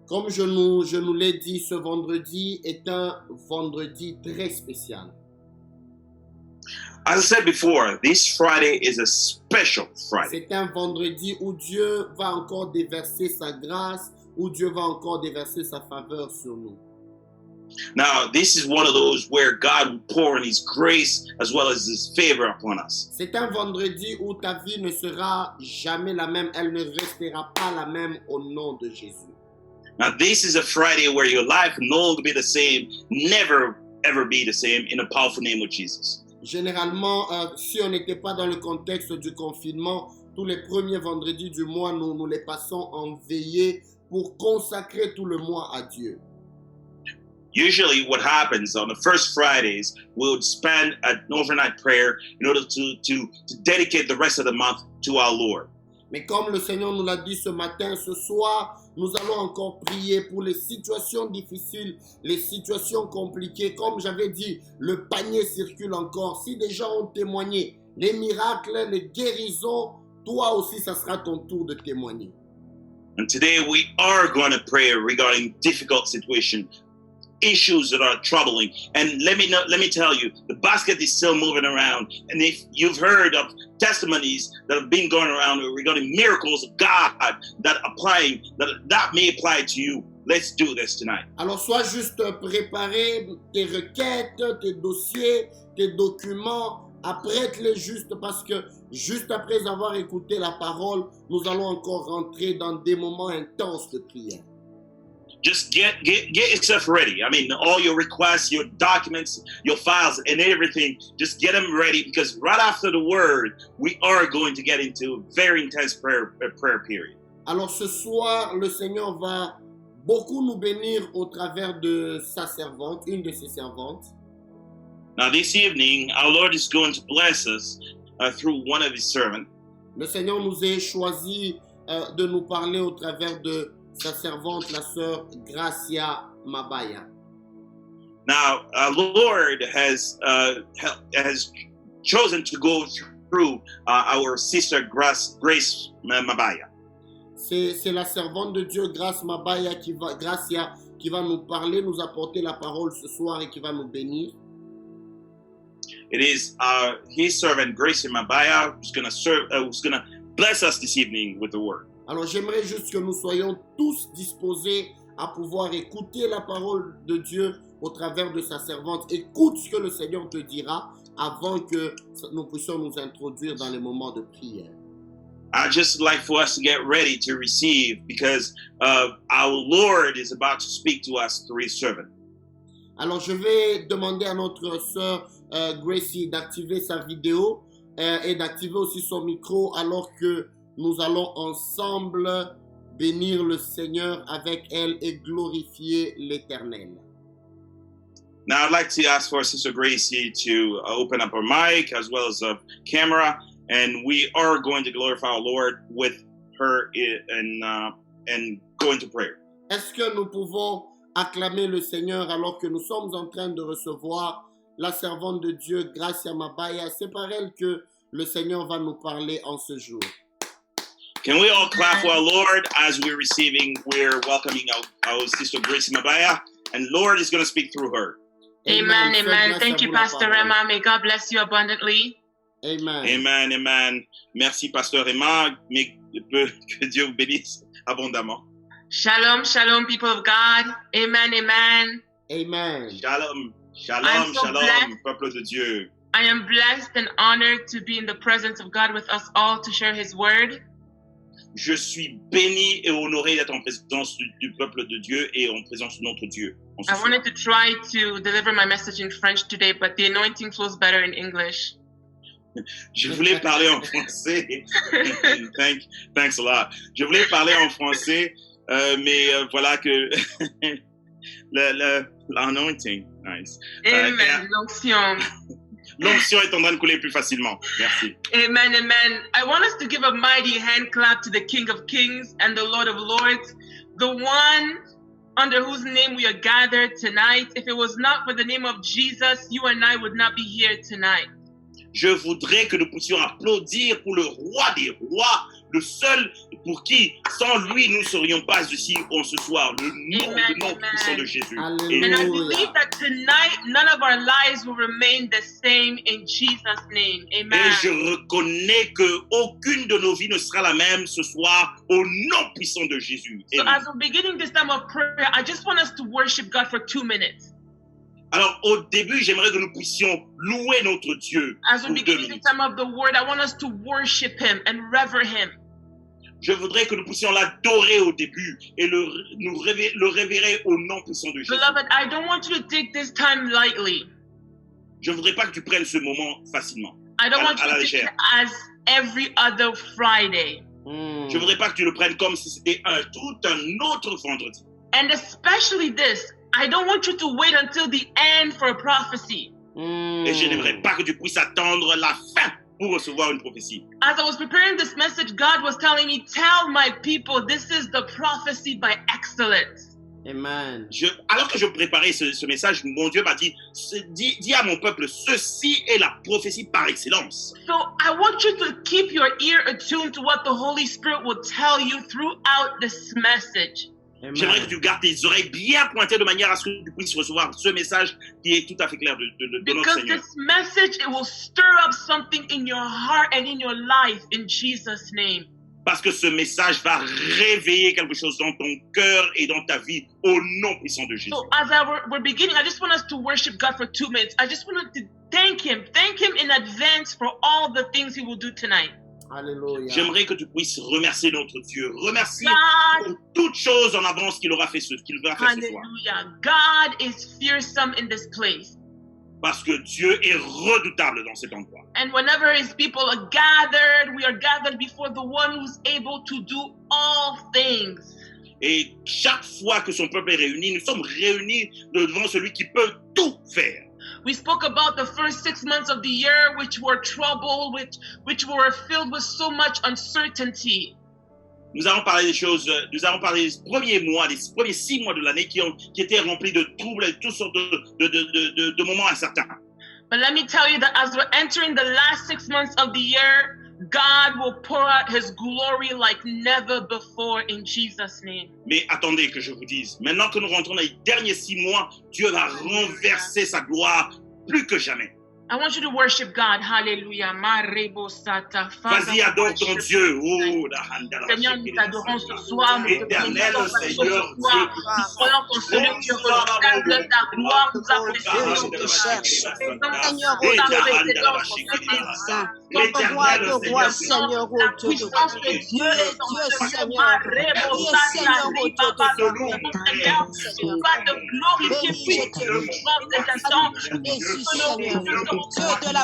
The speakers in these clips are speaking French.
Comme je nous l'ai dit, ce vendredi est un vendredi très spécial. As I said before, this Friday is a special Friday. C'est un vendredi où Dieu va encore déverser sa grâce, où Dieu va encore déverser sa faveur sur nous. Now, this is one of those where God will pour in His grace as well as His favor upon us. C'est un vendredi où ta vie ne sera jamais la même, elle ne restera pas la même au nom de Jésus. Now, this is a Friday where your life will no longer be the same, never ever be the same, in the powerful name of Jesus. Généralement, si on n'était pas dans le contexte du confinement, tous les premiers vendredis du mois, nous les passons en veillée pour consacrer tout le mois à Dieu. Usually what happens on the first Fridays, we'll spend an overnight prayer in order to dedicate the rest of the month to our Lord. Mais comme le Seigneur nous l'a dit ce matin, ce soir, nous allons encore prier pour les situations difficiles, les situations compliquées. Comme j'avais dit, le panier circule encore. Si des gens ont témoigné, les miracles, les guérisons, toi aussi, ça sera ton tour de témoigner. And today we are going to pray regarding difficult situations, issues that are troubling. And let me tell you, the basket is still moving around. And if you've heard of testimonies that have been going around regarding miracles of God that may apply to you, let's do this tonight. Alors, sois juste préparé, tes requêtes, tes dossiers, tes documents, apprête-les juste parce que juste après avoir écouté la parole, nous allons encore rentrer dans des moments intenses de prière. Just get yourself ready. I mean, all your requests, your documents, your files, and everything, just get them ready because right after the word, we are going to get into a very intense prayer period. Alors ce soir, le Seigneur va beaucoup nous bénir au travers de sa servante, une de ses servantes. Now this evening, our Lord is going to bless us through one of His servants. Le Seigneur nous a choisi de nous parler au travers de sa servante, la sœur Gracia Mabaya. Now, our Lord has chosen to go through our sister Grace Mabaya. C'est la servante de Dieu, Gracia, qui va nous parler, nous apporter la parole ce soir et qui va nous bénir. It is His servant Grace Mabaya who's going to bless us this evening with the word. Alors j'aimerais juste que nous soyons tous disposés à pouvoir écouter la parole de Dieu au travers de sa servante. Écoute ce que le Seigneur te dira avant que nous puissions nous introduire dans les moments de prière. I'd just like for us to get ready to receive because our Lord is about to speak to us through His servant. Alors je vais demander à notre sœur Gracie d'activer sa vidéo et d'activer aussi son micro alors que nous allons ensemble bénir le Seigneur avec elle et glorifier l'Éternel. Now I'd like to ask for Sister Gracie to open up her mic as well as a camera, and we are going to glorify our Lord with her and go into prayer. Est-ce que nous pouvons acclamer le Seigneur alors que nous sommes en train de recevoir la servante de Dieu, Gracia Mabaya? C'est par elle que le Seigneur va nous parler en ce jour. Can we all clap for our Lord as we're welcoming our sister Grace Mabaya, and Lord is going to speak through her. Amen, amen. Thank you, Pastor Emma. May God bless you abundantly. Amen. Amen, amen. Merci, Pasteur Emma. Que Dieu vous bénisse abondamment. Shalom, shalom, people of God. Amen, amen. Amen. Shalom, I'm so shalom, blessed. peuple de Dieu. I am blessed and honored to be in the presence of God with us all to share His word. Je suis béni et honoré d'être en présence du peuple de Dieu et en présence de notre Dieu. I wanted to try to deliver my message in French today, but the anointing flows better in English. Je voulais parler en français. Thanks a lot. Je voulais parler en français, mais voilà que l'anointing, nice. Amen. L'onction. L'onction est en train de couler plus facilement. Merci. Amen, amen. I want us to give a mighty hand clap to the King of Kings and the Lord of Lords, the one under whose name we are gathered tonight. If it was not for the name of Jesus, you and I would not be here tonight. Je voudrais que nous puissions applaudir pour le roi des rois, le seul pour qui, sans lui, nous ne serions pas ici ce soir. Le nom puissant de Jésus. And I believe that tonight, none of our lives will remain the same in Jesus' name. Amen. Et je reconnais qu'aucune de nos vies ne sera la même ce soir au nom puissant de Jésus. So as we're beginning this time of prayer, I just want us to worship God for 2 minutes. Alors, au début, j'aimerais que nous puissions louer notre Dieu. As we're beginning this time of the word, I want us to worship Him and rever Him. Je voudrais que nous puissions l'adorer au début et le révérer au nom puissant de Jésus. Beloved, I don't want you to take this time lightly. Je ne voudrais pas que tu prennes ce moment facilement. I don't want à you la to take it légère. as every other Friday. Je ne voudrais pas que tu le prennes comme si c'était tout un autre vendredi. And especially this, I don't want you to wait until the end for a prophecy. Et je n'aimerais pas que tu puisses attendre la fin pour recevoir une prophétie. As I was preparing this message, God was telling me, tell my people, this is the prophecy by excellence. Amen. Alors que je préparais ce message, mon Dieu m'a dit, dis à mon peuple, ceci est la prophétie par excellence. So I want you to keep your ear attuned to what the Holy Spirit will tell you throughout this message. Amen. J'aimerais que tu gardes tes oreilles bien pointées de manière à ce que tu puisses recevoir ce message qui est tout à fait clair de notre Because Seigneur. this message, it will stir up something in your heart and in your life in Jesus' name. Parce que ce message va réveiller quelque chose dans ton cœur et dans ta vie au nom puissant de Jésus. So as we're beginning, I just want us to worship God for 2 minutes. I just want to thank Him in advance for all the things He will do tonight. Alléluia. J'aimerais que tu puisses remercier notre Dieu. Remercier God, pour toutes choses en avance qu'il va faire ce soir. hallelujah. God is fearsome in this place. Parce que Dieu est redoutable dans cet endroit. And whenever His people are gathered, we are gathered before the one who's able to do all things. Et chaque fois que son peuple est réuni, nous sommes réunis devant celui qui peut tout faire. We spoke about the first 6 months of the year, which were troubled, which were filled with so much uncertainty. Nous allons parler des choses, nous allons parler des premiers mois, des premiers 6 mois de l'année qui étaient remplis de troubles et toutes sortes de moments incertains. But let me tell you that as we're entering the last 6 months of the year, God will pour out His glory like never before in Jesus' name. Mais attendez que je vous dise, maintenant que nous rentrons dans les derniers 6 mois, Dieu va renverser sa gloire plus que jamais. I want you to worship God. Hallelujah. Vas-y, adore ton Dieu. Oh, Seigneur, nous t'adorons ce soir. Nous te Éternel bénissons ce Seigneur, soir. Nous croyons qu'en celui qui est redevable, ta gloire nous a précédés. Seigneur, Seigneur, la puissance de Dieu est en ce moment. Va te glorifier pour le mouvement de cet instant. Dieu de la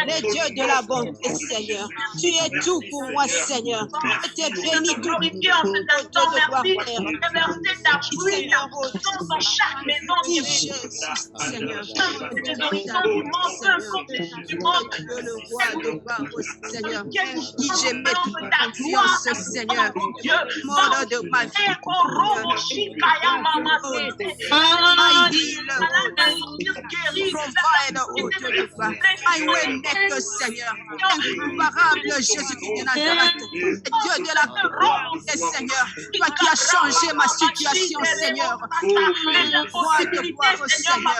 les dieux de la bonté, Seigneur. Tu es tout pour moi, Seigneur. Je t'ai béni, glorifié en cet instant. Merci de verser ta pluie, ta puissance dans chaque maison. Seigneur. Des horizons du monde, peu importe les gens du monde. Le roi de gloire, Seigneur. Qui Qui j'aimais toute ta confiance, Seigneur. Mon de ma vie. Provide, oh Dieu de gloire. My way maker, Seigneur. Incomparable Jésus-Christ de Nazareth. Dieu de la bonté, Seigneur. Toi qui as changé ma situation, Seigneur. Roi de gloire, Seigneur.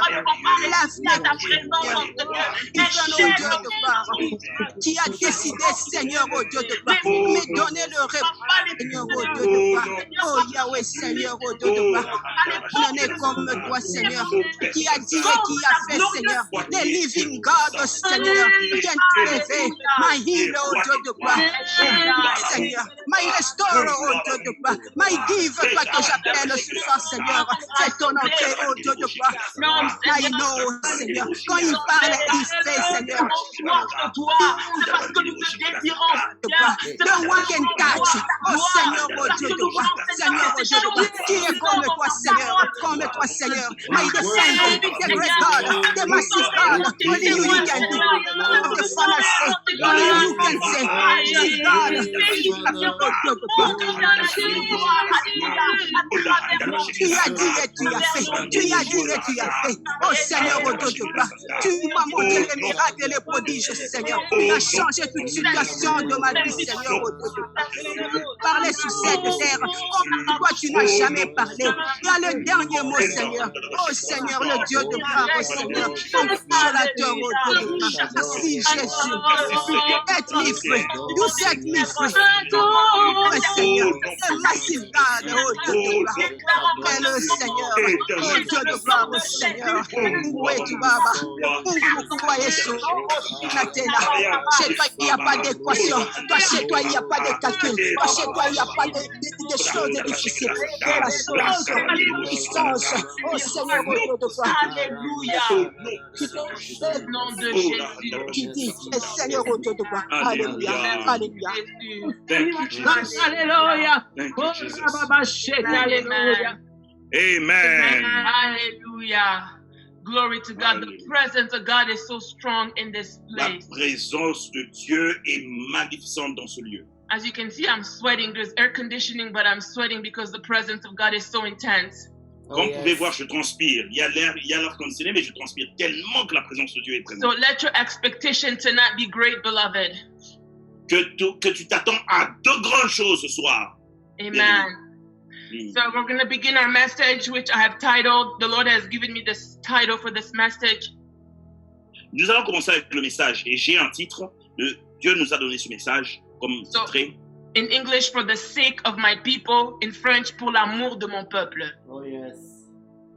Dieu de gloire. Qui a décidé, Seigneur, oh Dieu de gloire, me donner le repos, Seigneur, oh Dieu de gloire. Oh Yahweh, Seigneur, oh Dieu de gloire. On est comme toi, Seigneur. Qui a dit et qui a fait, Seigneur. The living God, Seigneur. Qui a élevé my healer, oh Dieu de gloire. Seigneur. My restorer, oh Dieu de gloire. My giver, toi que j'appelle ce soir, Seigneur. C'est ton entrée, oh Dieu de gloire. I know, Seigneur. Quand il parle, il fait, Seigneur. Parce que nous te désirons. No one can touch. Oh Seigneur, oh Dieu de gloire. Seigneur, oh Dieu de gloire. Qui est comme toi, Seigneur? Comme toi, Seigneur. My descendant, the great God, the massive God. Only you can do. Of the Father say, only you can say, the God. Oh Dieu de gloire. Tu as dit et tu as fait. Tu as dit et tu as fait. Oh Seigneur, au Dieu de gloire, tu m'as montré les miracles et les prodiges, Seigneur. Tu as changé toute situation de ma vie, Seigneur, au Dieu de gloire. Parler sur cette terre, comme toi tu n'as jamais parlé. Tu as le dernier mot, Seigneur. Oh Seigneur, le Dieu de gloire, oh Seigneur, mon consolateur, oh Dieu de gloire. Merci Jésus. Set me free. You set me free. Oh Seigneur, the massive God, oh Dieu de gloire. Mais le Seigneur, oh Dieu de gloire, oh Seigneur. Où es-tu, Baba? Où vous croyez sur Nathéna? Chez toi, il n'y a pas d'équation. Toi, chez toi, il n'y a pas de calcul. Toi, chez toi, il n'y a pas de choses difficiles. Mais la solution qui change, oh Seigneur, oh Dieu de gloire. Alléluia. Au nom de Jésus. Qui dit, Seigneur, oh Dieu de gloire. Alléluia. Alléluia. Thank you, Jesus. Alléluia. Thank you, Jesus. Alléluia. Amen. Hallelujah. Glory to God. The presence of God is so strong in this La place. présence de Dieu est magnificente dans ce lieu. As you can see, I'm sweating. There's air conditioning, but I'm sweating because the presence of God is so intense. Comme vous pouvez voir, je transpire. Il y a l'air conditionné, mais je transpire tellement que la présence de Dieu est So présente. let your expectation tonight be great, beloved. Que tu t'attends à de grandes choses ce soir. Amen. So we're going to begin our message, which I have titled, the Lord has given me this title for this message. Nous allons commencer avec le message. Et j'ai un titre. Dieu nous a donné ce message comme titré. In English, for the sake of my people. In French, pour l'amour de mon peuple. Oh, yes.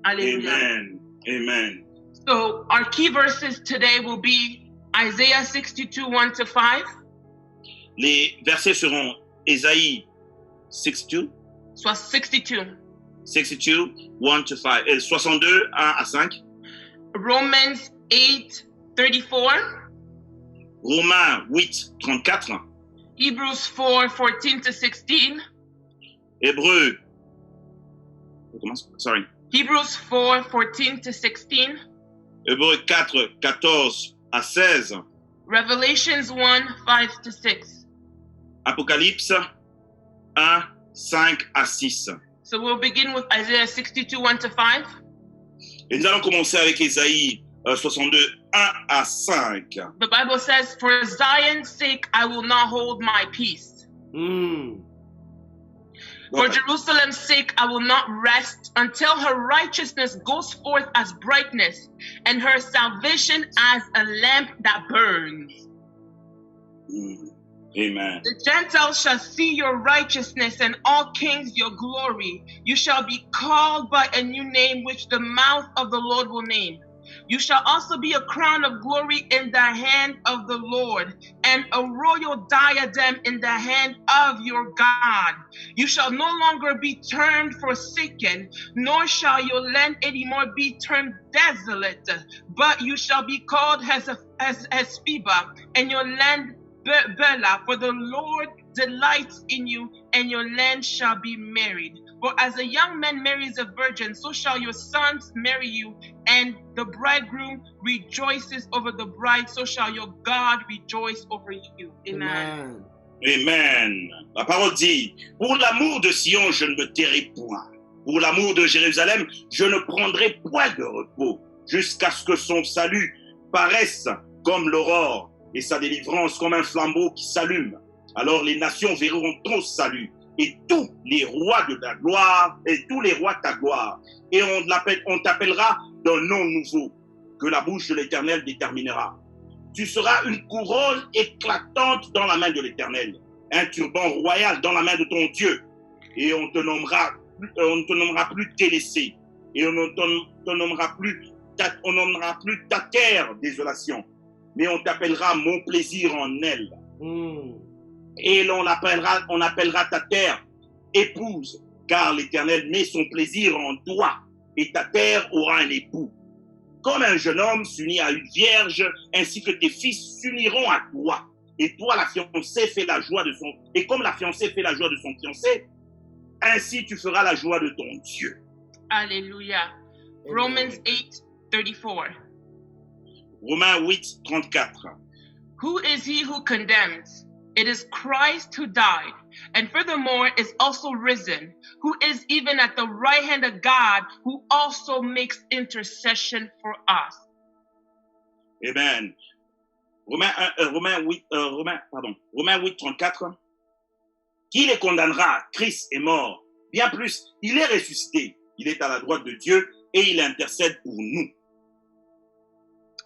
Hallelujah. Amen. Amen. So our key verses today will be Isaiah 62, 1-5. Les versets seront Ésaïe 62, So 62. 62, 1-5, 62, 1 à 5. Romans 8, 34. Romains 8, 34. Hebrews 4, 14-16. Hébreux, Hebrews 4, 14-16. Hébreux 4, 14 à 16. Revelations 1, 5-6. Apocalypse 1, 5 à 6. So we'll begin with Isaiah 62, 1-5. Et nous allons commencer avec Ésaïe 62, 1 à 5. The Bible says, for Zion's sake, I will not hold my peace. For Jerusalem's sake, I will not rest until her righteousness goes forth as brightness and her salvation as a lamp that burns. Amen. The Gentiles shall see your righteousness and all kings your glory. You shall be called by a new name which the mouth of the Lord will name. You shall also be a crown of glory in the hand of the Lord, and a royal diadem in the hand of your God. You shall no longer be termed forsaken, nor shall your land anymore be termed desolate, but you shall be called Hespibah, and your land Bela, for the Lord delights in you, and your land shall be married. For as a young man marries a virgin, so shall your sons marry you, and the bridegroom rejoices over the bride, so shall your God rejoice over you. Amen. Amen. La parole dit, pour l'amour de Sion, je ne me tairai point. Pour l'amour de Jérusalem, je ne prendrai point de repos, jusqu'à ce que son salut paraisse comme l'aurore, et sa délivrance comme un flambeau qui s'allume. Alors les nations verront ton salut, et tous les rois de ta gloire, et tous les rois de ta gloire. Et on t'appellera d'un nom nouveau, que la bouche de l'Éternel déterminera. Tu seras une couronne éclatante dans la main de l'Éternel, un turban royal dans la main de ton Dieu. Et on ne te nommera plus délaissé, et on ne nommera plus ta terre désolation, mais on t'appellera mon plaisir en elle. Et on appellera ta terre épouse, car l'Éternel met son plaisir en toi, et ta terre aura un époux. Comme un jeune homme s'unit à une vierge, ainsi que tes fils s'uniront à toi. Et toi, la fiancée, fait la joie de son... Et comme la fiancée fait la joie de son fiancé, ainsi tu feras la joie de ton Dieu. Alléluia. Romans 8, 34. Romains 8, 34. Who is he who condemns? It is Christ who died, and furthermore is also risen, who is even at the right hand of God, who also makes intercession for us. Amen. Romains 8, 34. Qui les condamnera? Christ est mort. Bien plus, il est ressuscité. Il est à la droite de Dieu et il intercède pour nous.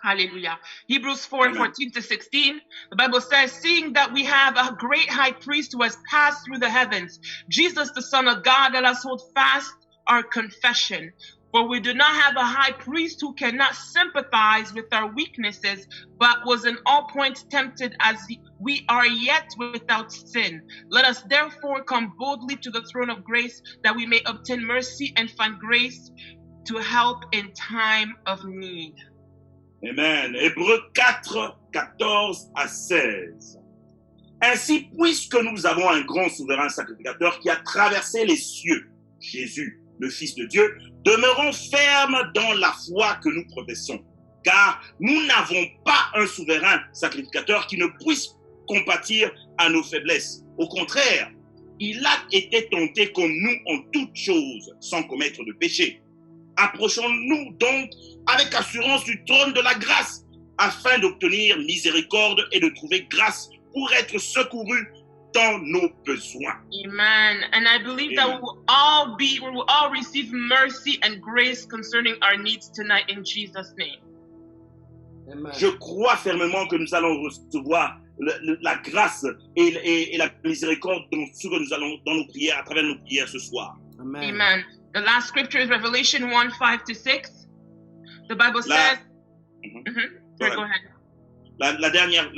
Hallelujah. Hebrews 4:14-16. The Bible says, seeing that we have a great high priest who has passed through the heavens, Jesus, the Son of God, let us hold fast our confession. For we do not have a high priest who cannot sympathize with our weaknesses, but was in all points tempted as we are, yet without sin. Let us therefore come boldly to the throne of grace, that we may obtain mercy and find grace to help in time of need. Amen. Hébreux 4, 14-16. Ainsi, puisque nous avons un grand souverain sacrificateur qui a traversé les cieux, Jésus, le Fils de Dieu, demeurons fermes dans la foi que nous professons. Car nous n'avons pas un souverain sacrificateur qui ne puisse compatir à nos faiblesses. Au contraire, il a été tenté comme nous en toutes choses, sans commettre de péché. Approchons-nous donc avec assurance du trône de la grâce, afin d'obtenir miséricorde et de trouver grâce pour être secourus dans nos besoins. Amen. And I believe that we will all receive mercy and grace concerning our needs tonight in Jesus' name. Amen. Je crois fermement que nous allons recevoir la grâce et la miséricorde dans ce que nous allons dans nos prières, à travers nos prières ce soir. Amen. Amen. The last scripture is Revelation 1:5-6. The Bible says. Sorry, go ahead. La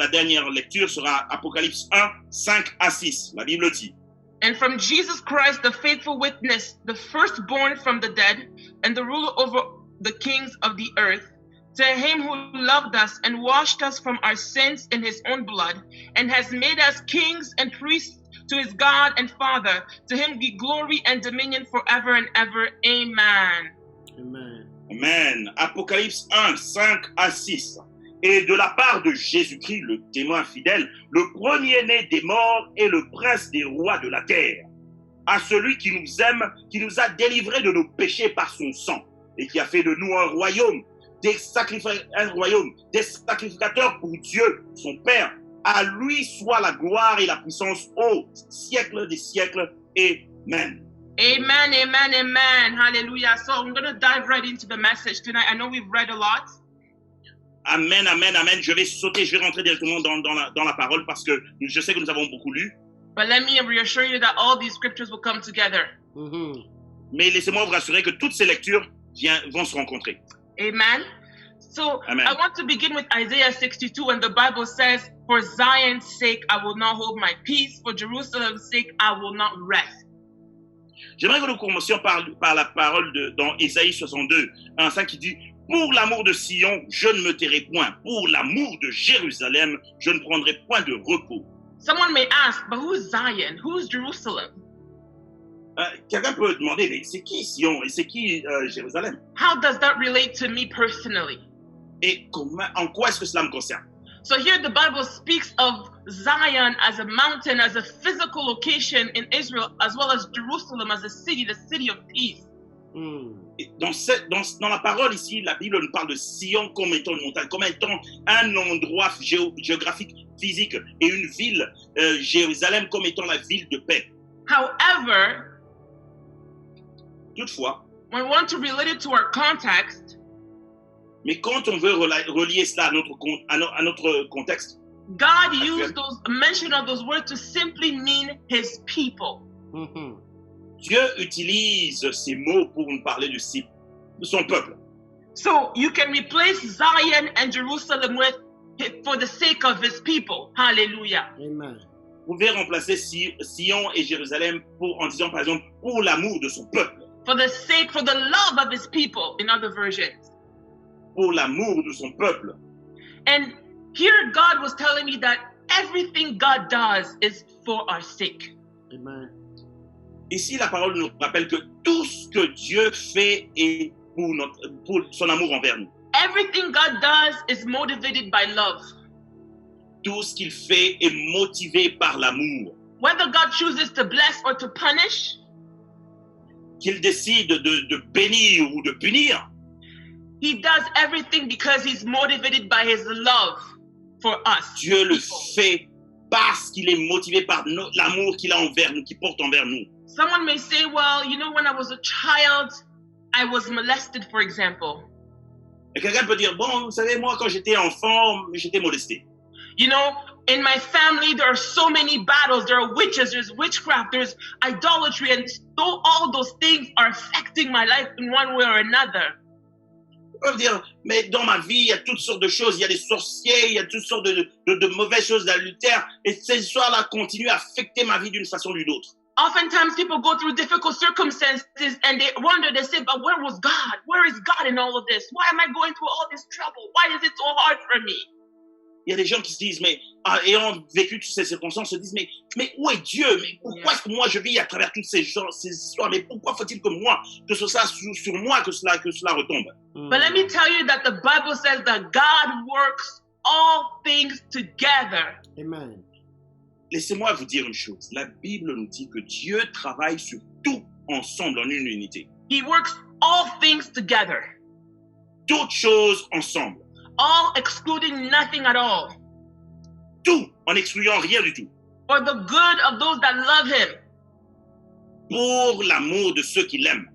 dernière lecture sera Apocalypse 1, 5-6. La Bible dit. And from Jesus Christ, the faithful witness, the firstborn from the dead, and the ruler over the kings of the earth, to him who loved us and washed us from our sins in his own blood, and has made us kings and priests to his God and Father, to him be glory and dominion forever and ever. Amen. Amen. Amen. Apocalypse 1, 5-6. Et de la part de Jésus-Christ, le témoin fidèle, le premier-né des morts et le prince des rois de la terre, à celui qui nous aime, qui nous a délivrés de nos péchés par son sang, et qui a fait de nous un royaume, des sacrificateurs pour Dieu, son Père. À lui soit la gloire et la puissance au siècle des siècles. Amen. Amen, amen, amen. Hallelujah. So I'm going to dive right into the message tonight. I know we've read a lot. Amen, amen, amen. Je vais rentrer directement dans la parole parce que je sais que nous avons beaucoup lu. But let me reassure you that all these scriptures will come together. Mais laissez-moi vous rassurer que toutes ces lectures vont se rencontrer. Amen. So Amen. I want to begin with Isaiah 62, and the Bible says, for Zion's sake, I will not hold my peace. For Jerusalem's sake, I will not rest. J'aimerais que nous commencions par la parole dans Ésaïe 62, 1-5 qui dit « Pour l'amour de Sion, je ne me tairai point. Pour l'amour de Jérusalem, je ne prendrai point de repos. » Someone may ask, but who's Zion? Who's Jerusalem? Quelqu'un peut demander, mais c'est qui Sion et c'est qui Jérusalem? How does that relate to me personally? Et en quoi est-ce que cela me concerne? So here the Bible speaks of Zion as a mountain, as a physical location in Israel, as well as Jerusalem as a city, the city of peace. Et dans la parole ici, la Bible nous parle de Sion comme étant une montagne, comme étant un endroit géographique, physique, et une ville, Jérusalem, comme étant la ville de paix. However, toutefois, when we want to relate it to our context, mais quand on veut relier cela à notre contexte, God used those mention of those words to simply mean his people. Dieu utilise ces mots pour nous parler de son peuple. So you can replace Zion and Jerusalem with for the sake of his people. Hallelujah. Amen. Vous pouvez remplacer Sion et Jérusalem en disant par exemple pour l'amour de son peuple. For the love of his people in other versions. Pour l'amour de son peuple. And here God was telling me that everything God does is for our sake. Amen. Ici, la parole nous rappelle que tout ce que Dieu fait est pour son amour envers nous. Everything God does is motivated by love. tout ce qu'il fait est motivé par l'amour. Whether God chooses to bless or to punish, Qu'il décide de bénir ou de punir, he does everything because he's motivated by his love for us. Dieu le fait parce qu'il est motivé par l'amour qu'il a envers nous, qu'il porte envers nous. Someone may say, well, you know, when I was a child, I was molested, for example. Et quelqu'un peut dire, bon, vous savez, moi, quand j'étais enfant, j'étais molesté. You know, in my family, there are so many battles. There are witches, there's witchcraft, there's idolatry, and so all those things are affecting my life in one way or another. Ils peuvent dire, mais dans ma vie, il y a toutes sortes de choses. Il y a des sorciers, il y a toutes sortes de mauvaises choses d'adultère. Et ces histoires-là continuent à affecter ma vie d'une façon ou d'une autre. Oftentimes, people go through difficult circumstances and they wonder, they say, but where was God? Where is God in all of this? Why am I going through all this trouble? Why is it so hard for me? Il y a des gens qui se disent, mais ayant vécu toutes ces circonstances, se disent, mais où est Dieu? Mais pourquoi est-ce que moi je vis à travers toutes ces histoires? Mais pourquoi faut-il que moi, que ce soit sur moi que cela retombe? But let me tell you that the Bible says that God works all things together. Amen. Laissez-moi vous dire une chose. La Bible nous dit que Dieu travaille sur tout ensemble en une unité. He works all things together, Toutes choses ensemble. all excluding nothing at all, Tout en excluant rien du tout. for the good of those that love him Pour l'amour de ceux qui l'aiment.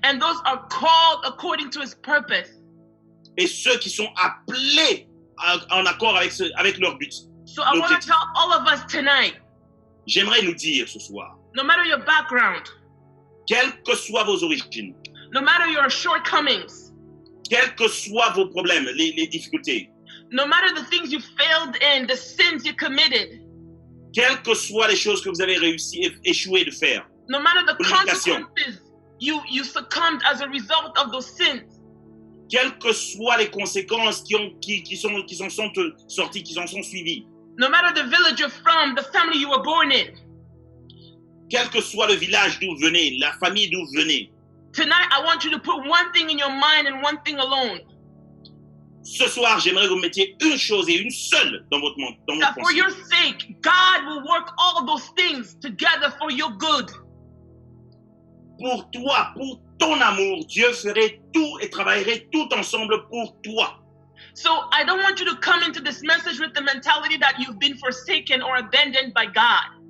and those are called according to his purpose. Et ceux qui sont appelés en accord avec leur but. So I want to L'objectif. tell all of us tonight, J'aimerais nous dire ce soir, no matter your background, quelles que soient vos origines, no matter your shortcomings, quels que soient vos problèmes, les difficultés, no matter the things you failed in, the sins you committed, quelles que soient les choses que vous avez échoué de faire, no matter the Communication. consequences you succumbed as a result of those sins, quelles que soient les conséquences qui en sont sorties, qui en sont suivies, no matter the village you're from, the family you were born in, quel que soit le village d'où vous venez, la famille d'où vous venez, tonight I want you to put one thing in your mind and one thing alone. ce soir, j'aimerais que vous mettiez une chose et une seule dans votre That for pensée. your sake, God will work all those things together for your good. Pour toi, pour ton amour, Dieu ferait tout et travaillerait tout ensemble pour toi. So I don't want you to come into this message with the mentality that you've been forsaken or abandoned by God.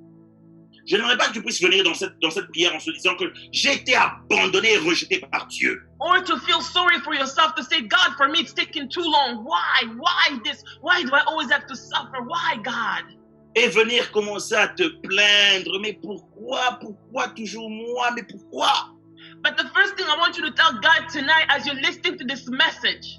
Je n'aimerais pas que tu puisses venir dans cette prière en se disant que j'ai été abandonné et rejeté par Dieu. Or to feel sorry for yourself, to say, God, for me, it's taking too long. Why? Why this? Why do I always have to suffer? Why, God? Et venir commencer à te plaindre. Mais pourquoi? Pourquoi toujours moi? Mais pourquoi? But the first thing I want you to tell God tonight as you're listening to this message,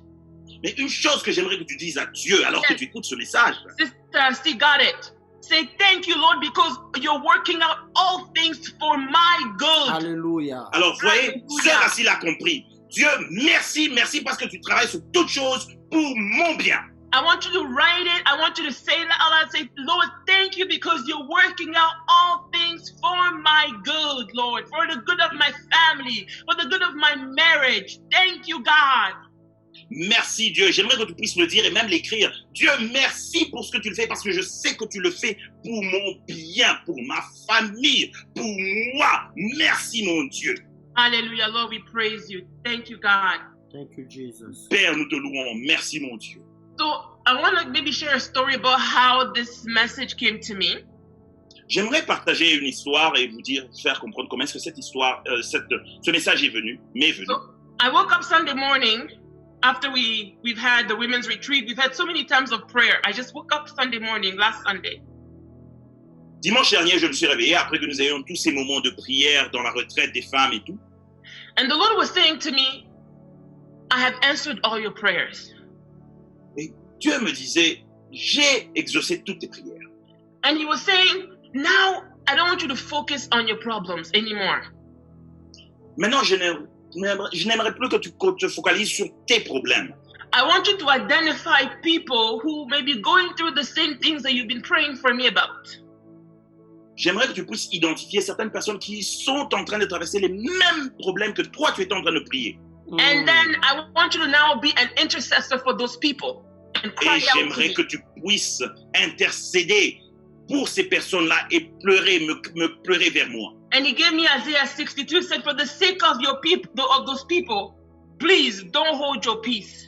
Mais une chose que j'aimerais que tu dises à Dieu alors que tu écoutes ce message, Sister C got it. Say, thank you, Lord, because you're working out all things for my good. Alléluia. alors voyez, Alléluia. Sœur Assis a compris. Dieu, merci parce que tu travailles sur toutes choses pour mon bien. I want you to write it. I want you to say that out loud. Say, Lord, thank you because you're working out all things for my good, Lord, for the good of my family, for the good of my marriage. Thank you, God. Merci Dieu. J'aimerais que tu puisses le dire et même l'écrire. Dieu, merci pour ce que tu le fais parce que je sais que tu le fais pour mon bien, pour ma famille, pour moi. Merci mon Dieu. Hallelujah, Lord, we praise you. Thank you, God. Thank you, Jesus. Père, nous te louons. Merci mon Dieu. So I want to maybe share a story about how this message came to me. J'aimerais partager une histoire et faire comprendre comment est-ce que cette histoire, ce message m'est venu. So I woke up Sunday morning after we've had the women's retreat. We've had so many times of prayer. I just woke up Sunday morning, last Sunday. Dimanche dernier, je me suis réveillé après que nous ayons tous ces moments de prière dans la retraite des femmes et tout. And the Lord was saying to me, I have answered all your prayers. Et Dieu me disait, j'ai exaucé toutes tes prières. And he was saying, now I don't want you to focus on your problems anymore. Maintenant, je n'aimerais plus que tu te focalises sur tes problèmes. I want you to identify people who may be going through the same things that you've been praying for me about. J'aimerais que tu puisses identifier certaines personnes qui sont en train de traverser les mêmes problèmes que toi, tu étais en train de prier. And then I want you to now be an intercessor for those people and Et cry out to j'aimerais me. que tu puisse intercéder pour ces personnes-là et pleurer, me pleurer vers moi. And he gave me Isaiah 62, said, for the sake of your people, of those people, please don't hold your peace.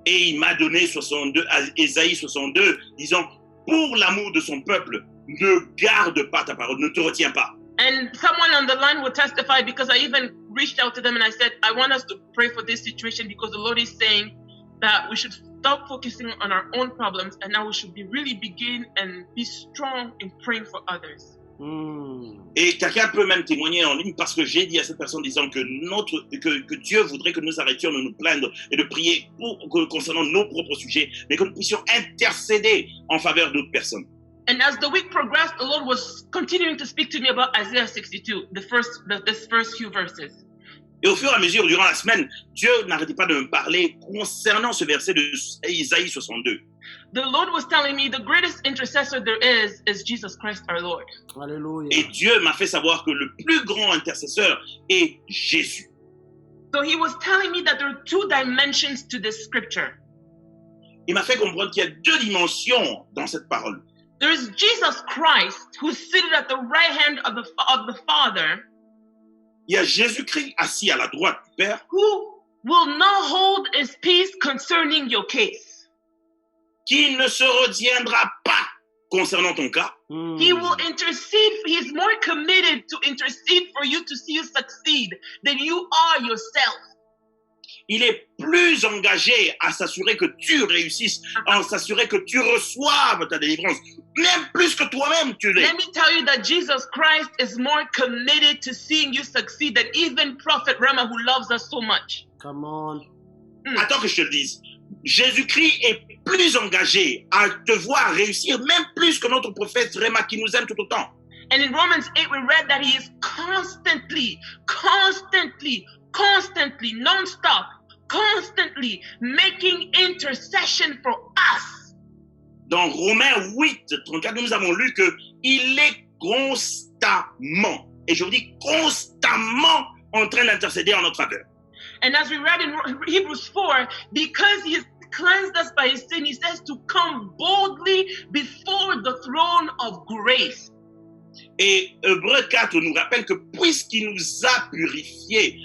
Et il m'a donné 62, Ésaïe 62, disant, pour l'amour de son peuple, ne garde pas ta parole, ne te retiens pas. And someone on the line will testify, because I even reached out to them and I said, I want us to pray for this situation, because the Lord is saying that we should stop focusing on our own problems, and now we should really begin and be strong in praying for others. Et quelqu'un peut même témoigner en ligne, parce que j'ai dit à cette personne disant que Dieu voudrait que nous arrêtions de nous plaindre et de prier concernant nos propres sujets, mais que nous puissions intercéder en faveur d'autres personnes. And as the week progressed, the Lord was continuing to speak to me about Isaiah 62, this first few verses. Et au fur et à mesure, durant la semaine, Dieu n'arrêtait pas de me parler concernant ce verset de Isaïe 62. The Lord was telling me the greatest intercessor there is Jesus Christ our Lord. Alléluia. Et Dieu m'a fait savoir que le plus grand intercesseur est Jésus. So he was telling me that there are two dimensions to this scripture. Il m'a fait comprendre qu'il y a deux dimensions dans cette parole. There is Jesus Christ, who's seated at the right hand of the Father. Il y a Jésus-Christ assis à la droite du Père, who will not hold his peace concerning your case. qui ne se retiendra pas concernant ton cas. He will intercede. He's more committed to intercede for you to see you succeed than you are yourself. Il est plus engagé à s'assurer que tu réussisses, à s'assurer que tu reçoives ta délivrance, même plus que toi-même tu l'es. Let me tell you that Jesus Christ is more committed to seeing you succeed than even Prophet Rama, who loves us so much. Come on. Attends que je te le dise. Jésus-Christ est plus engagé à te voir réussir, même plus que notre prophète Réma qui nous aime tout autant. And in Romans 8, we read that he is constantly, non-stop, constantly making intercession for us. Dans Romains 8, 34, nous avons lu qu'il est constamment, et je vous dis constamment, en train d'intercéder en notre faveur. And as we read in Hebrews 4, because he has cleansed us by his sin, he says to come boldly before the throne of grace. Et Hébreux 4 nous rappelle que puisqu'il nous a purifiés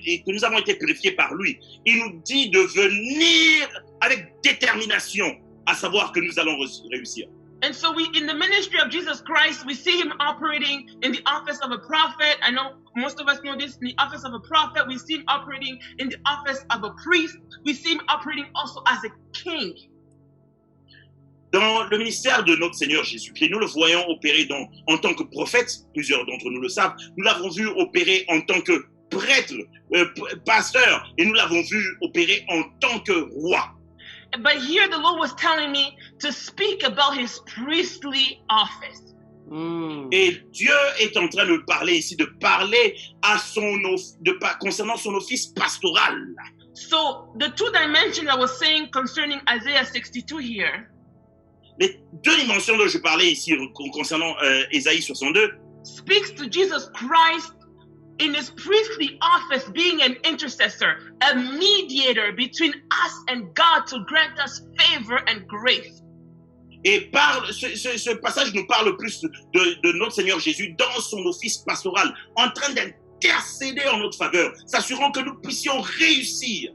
et que nous avons été purifiés par lui, il nous dit de venir avec détermination, à savoir que nous allons réussir. And so in the ministry of Jesus Christ, we see him operating in the office of a prophet. I know most of us know this, in the office of a prophet. We see him operating in the office of a priest. We see him operating also as a king. Dans le ministère de notre Seigneur Jésus-Christ, nous le voyons opérer en tant que prophète, plusieurs d'entre nous le savent, nous l'avons vu opérer en tant que prêtre, pasteur, et nous l'avons vu opérer en tant que roi. But here the Lord was telling me to speak about his priestly office. Et Dieu est en train de parler ici, de parler concernant son office pastoral. So the two dimensions I was saying concerning Isaiah 62 here, les deux dimensions dont je parlais ici concernant Ésaïe 62 speaks to Jesus Christ in his priestly office, being an intercessor, a mediator between us and God to grant us favor and grace. Et ce passage nous parle plus de notre Seigneur Jésus dans son office pastoral, en train d'intercéder en notre faveur, s'assurant que nous puissions réussir.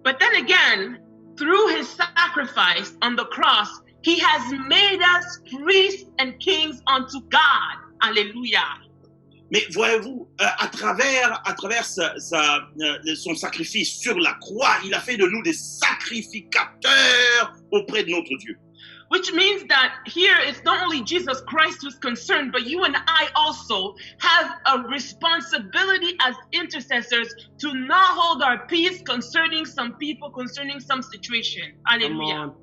But then again, through his sacrifice on the cross, he has made us priests and kings unto God. Hallelujah. Mais voyez-vous, à travers son sacrifice sur la croix, il a fait de nous des sacrificateurs auprès de notre Dieu. Which means that here it's not only Jesus Christ who's concerned, but you and I also have a responsibility as intercessors to not hold our peace concerning some people, concerning some situation. Hallelujah.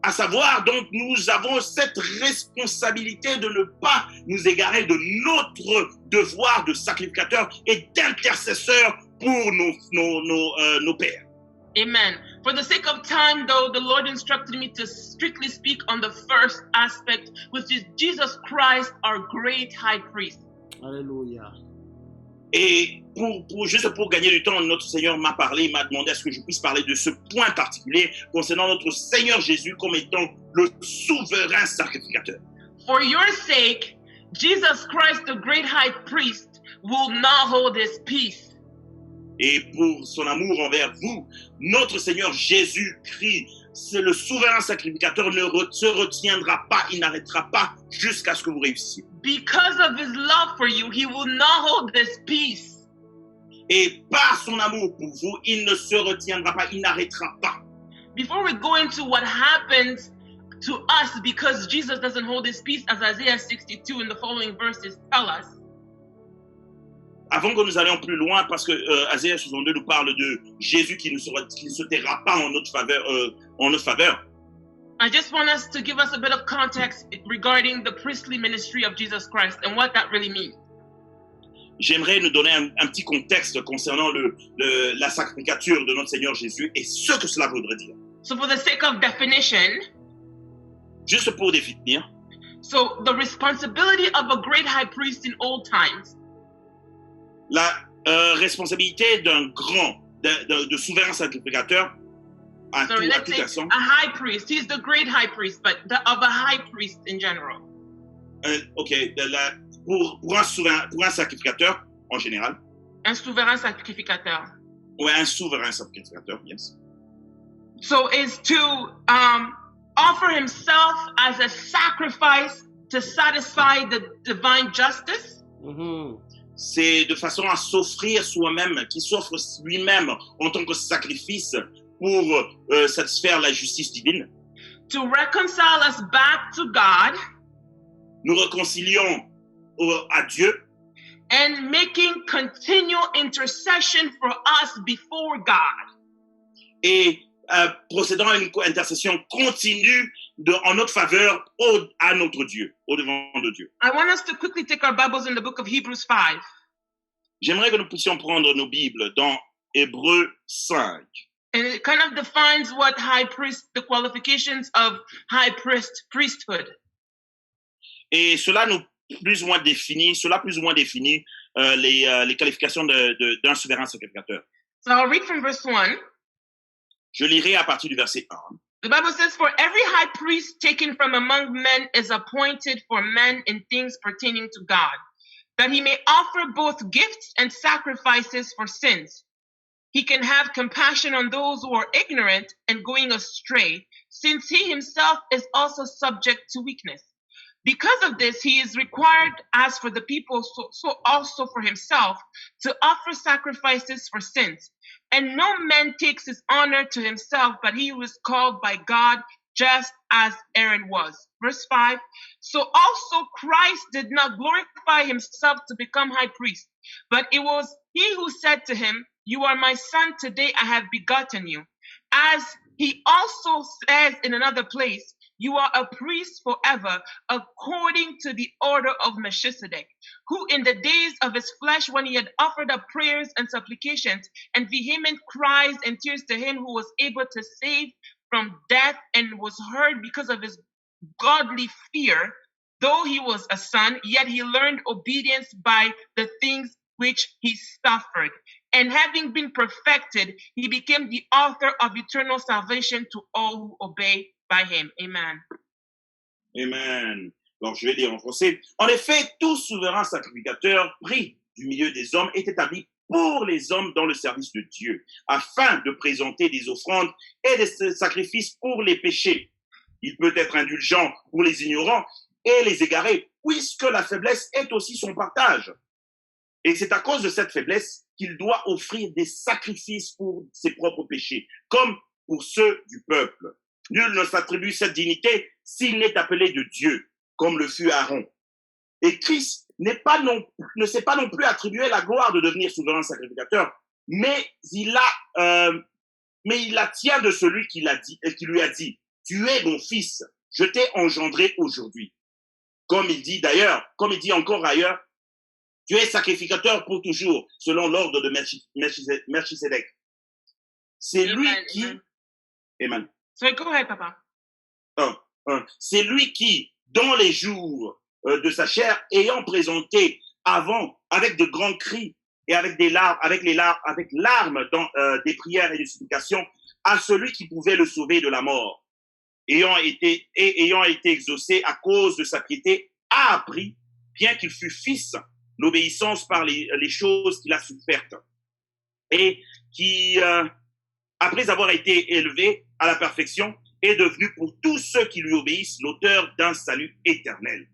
À savoir, donc, nous avons cette responsabilité de ne pas nous égarer de notre devoir de sacrificateur et d'intercesseur pour nos pères. Amen. For the sake of time, though, the Lord instructed me to strictly speak on the first aspect, which is Jesus Christ, our great high priest. Alléluia. Et juste pour gagner du temps, notre Seigneur m'a parlé, il m'a demandé à ce que je puisse parler de ce point particulier concernant notre Seigneur Jésus comme étant le souverain sacrificateur. For your sake, Jesus Christ, the great high priest, will not hold his peace. Et pour son amour envers vous, notre Seigneur Jésus-Christ, c'est le souverain sacrificateur, ne se retiendra pas, il n'arrêtera pas jusqu'à ce que vous réussissiez. Because of his love for you, he will not hold this peace. Et par son amour pour vous, il ne se retiendra pas, il n'arrêtera pas. Before we go into what happens to us because Jesus doesn't hold his peace, as Isaiah 62 and the following verses tell us, Avant que nous allions plus loin, parce que Isaiah 62 nous parle de Jésus qui ne se taira pas en notre faveur. I just want us to give us a bit of context regarding the priestly ministry of Jesus Christ and what that really means. J'aimerais nous donner un petit contexte concernant la sacrificature de notre Seigneur Jésus et ce que cela voudrait dire. So for the sake of definition, Juste pour définir, so the responsibility of a great high priest in old times la responsabilité d'un grand, de souverain sacrificateur à so tout let's say accent, a high priest, he's the great high priest, but of a high priest in general. pour un sacrificateur en général, Un souverain sacrificateur. ou un souverain sacrificateur, yes. So is to offer himself as a sacrifice to satisfy the divine justice. Mhm. C'est de façon à s'offrir soi-même, qui s'offre lui-même en tant que sacrifice pour satisfaire la justice divine. To reconcile us back to God Nous réconcilions à Dieu and making continual intercession for us before God. et procédant à une intercession continue en notre faveur à notre Dieu, au devant de Dieu. I want us to quickly take our Bibles in the book of Hebrews 5. J'aimerais que nous puissions prendre nos Bibles dans Hébreux 5. And it kind of defines what high priest, the qualifications of high priesthood. Et cela plus ou moins définit les qualifications d'un souverain sacrificateur. So I'll read from verse 1. Je lirai à partir du verset 1. The Bible says, "For every high priest taken from among men is appointed for men in things pertaining to God, that he may offer both gifts and sacrifices for sins. He can have compassion on those who are ignorant and going astray, since he himself is also subject to weakness. Because of this, he is required, as for the people, so also for himself, to offer sacrifices for sins. And no man takes his honor to himself, but he who is called by God, just as Aaron was." Verse 5, "So also Christ did not glorify himself to become high priest, but it was he who said to him, 'You are my son, today I have begotten you.' As he also says in another place, 'You are a priest forever, according to the order of Melchizedek, who in the days of his flesh, when he had offered up prayers and supplications and vehement cries and tears to him who was able to save from death and was heard because of his godly fear, though he was a son, yet he learned obedience by the things which he suffered. And having been perfected, he became the author of eternal salvation to all who obey by him." Amen. Amen. Donc, je vais lire en français. En effet, tout souverain sacrificateur pris du milieu des hommes est établi pour les hommes dans le service de Dieu, afin de présenter des offrandes et des sacrifices pour les péchés. Il peut être indulgent pour les ignorants et les égarés, puisque la faiblesse est aussi son partage. Et c'est à cause de cette faiblesse qu'il doit offrir des sacrifices pour ses propres péchés, comme pour ceux du peuple. Nul ne s'attribue cette dignité s'il n'est appelé de Dieu, comme le fut Aaron. Et Christ ne s'est pas non plus attribué la gloire de devenir souverain sacrificateur, mais il la tient de celui qui lui a dit, « Tu es mon fils, je t'ai engendré aujourd'hui. » Comme il dit encore ailleurs, « Tu es sacrificateur pour toujours, selon l'ordre de Melchizedek. » C'est lui qui... Amen. So go ahead, Papa. C'est lui qui, dans les jours de sa chair, ayant présenté avant, avec de grands cris, et avec larmes des prières et des supplications à celui qui pouvait le sauver de la mort. Ayant été exaucé à cause de sa piété, a appris, bien qu'il fût fils, l'obéissance par les choses qu'il a souffertes. Et qui, après avoir été élevé à la perfection, est devenu pour tous ceux qui lui obéissent l'auteur d'un salut éternel.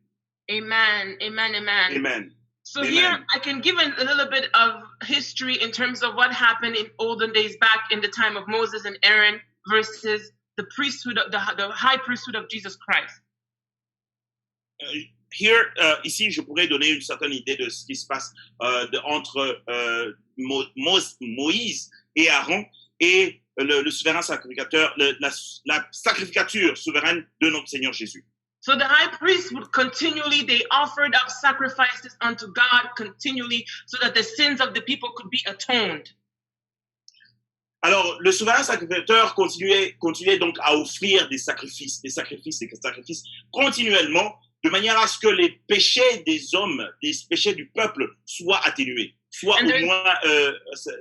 Amen. Amen. Amen. Amen. So Amen. here I can give a little bit of history in terms of what happened in olden days back in the time of Moses and Aaron versus the priesthood of the high priesthood of Jesus Christ. Ici, je pourrais donner une certaine idée de ce qui se passe entre Moïse et Aaron et le souverain sacrificateur, la sacrificature souveraine de notre Seigneur Jésus. So the high priest would continually, they offered up sacrifices unto God continually so that the sins of the people could be atoned. Alors, le souverain sacrificateur continuait donc à offrir des sacrifices continuellement, de manière à ce que les péchés des hommes, les péchés du peuple soient atténués, soient au moins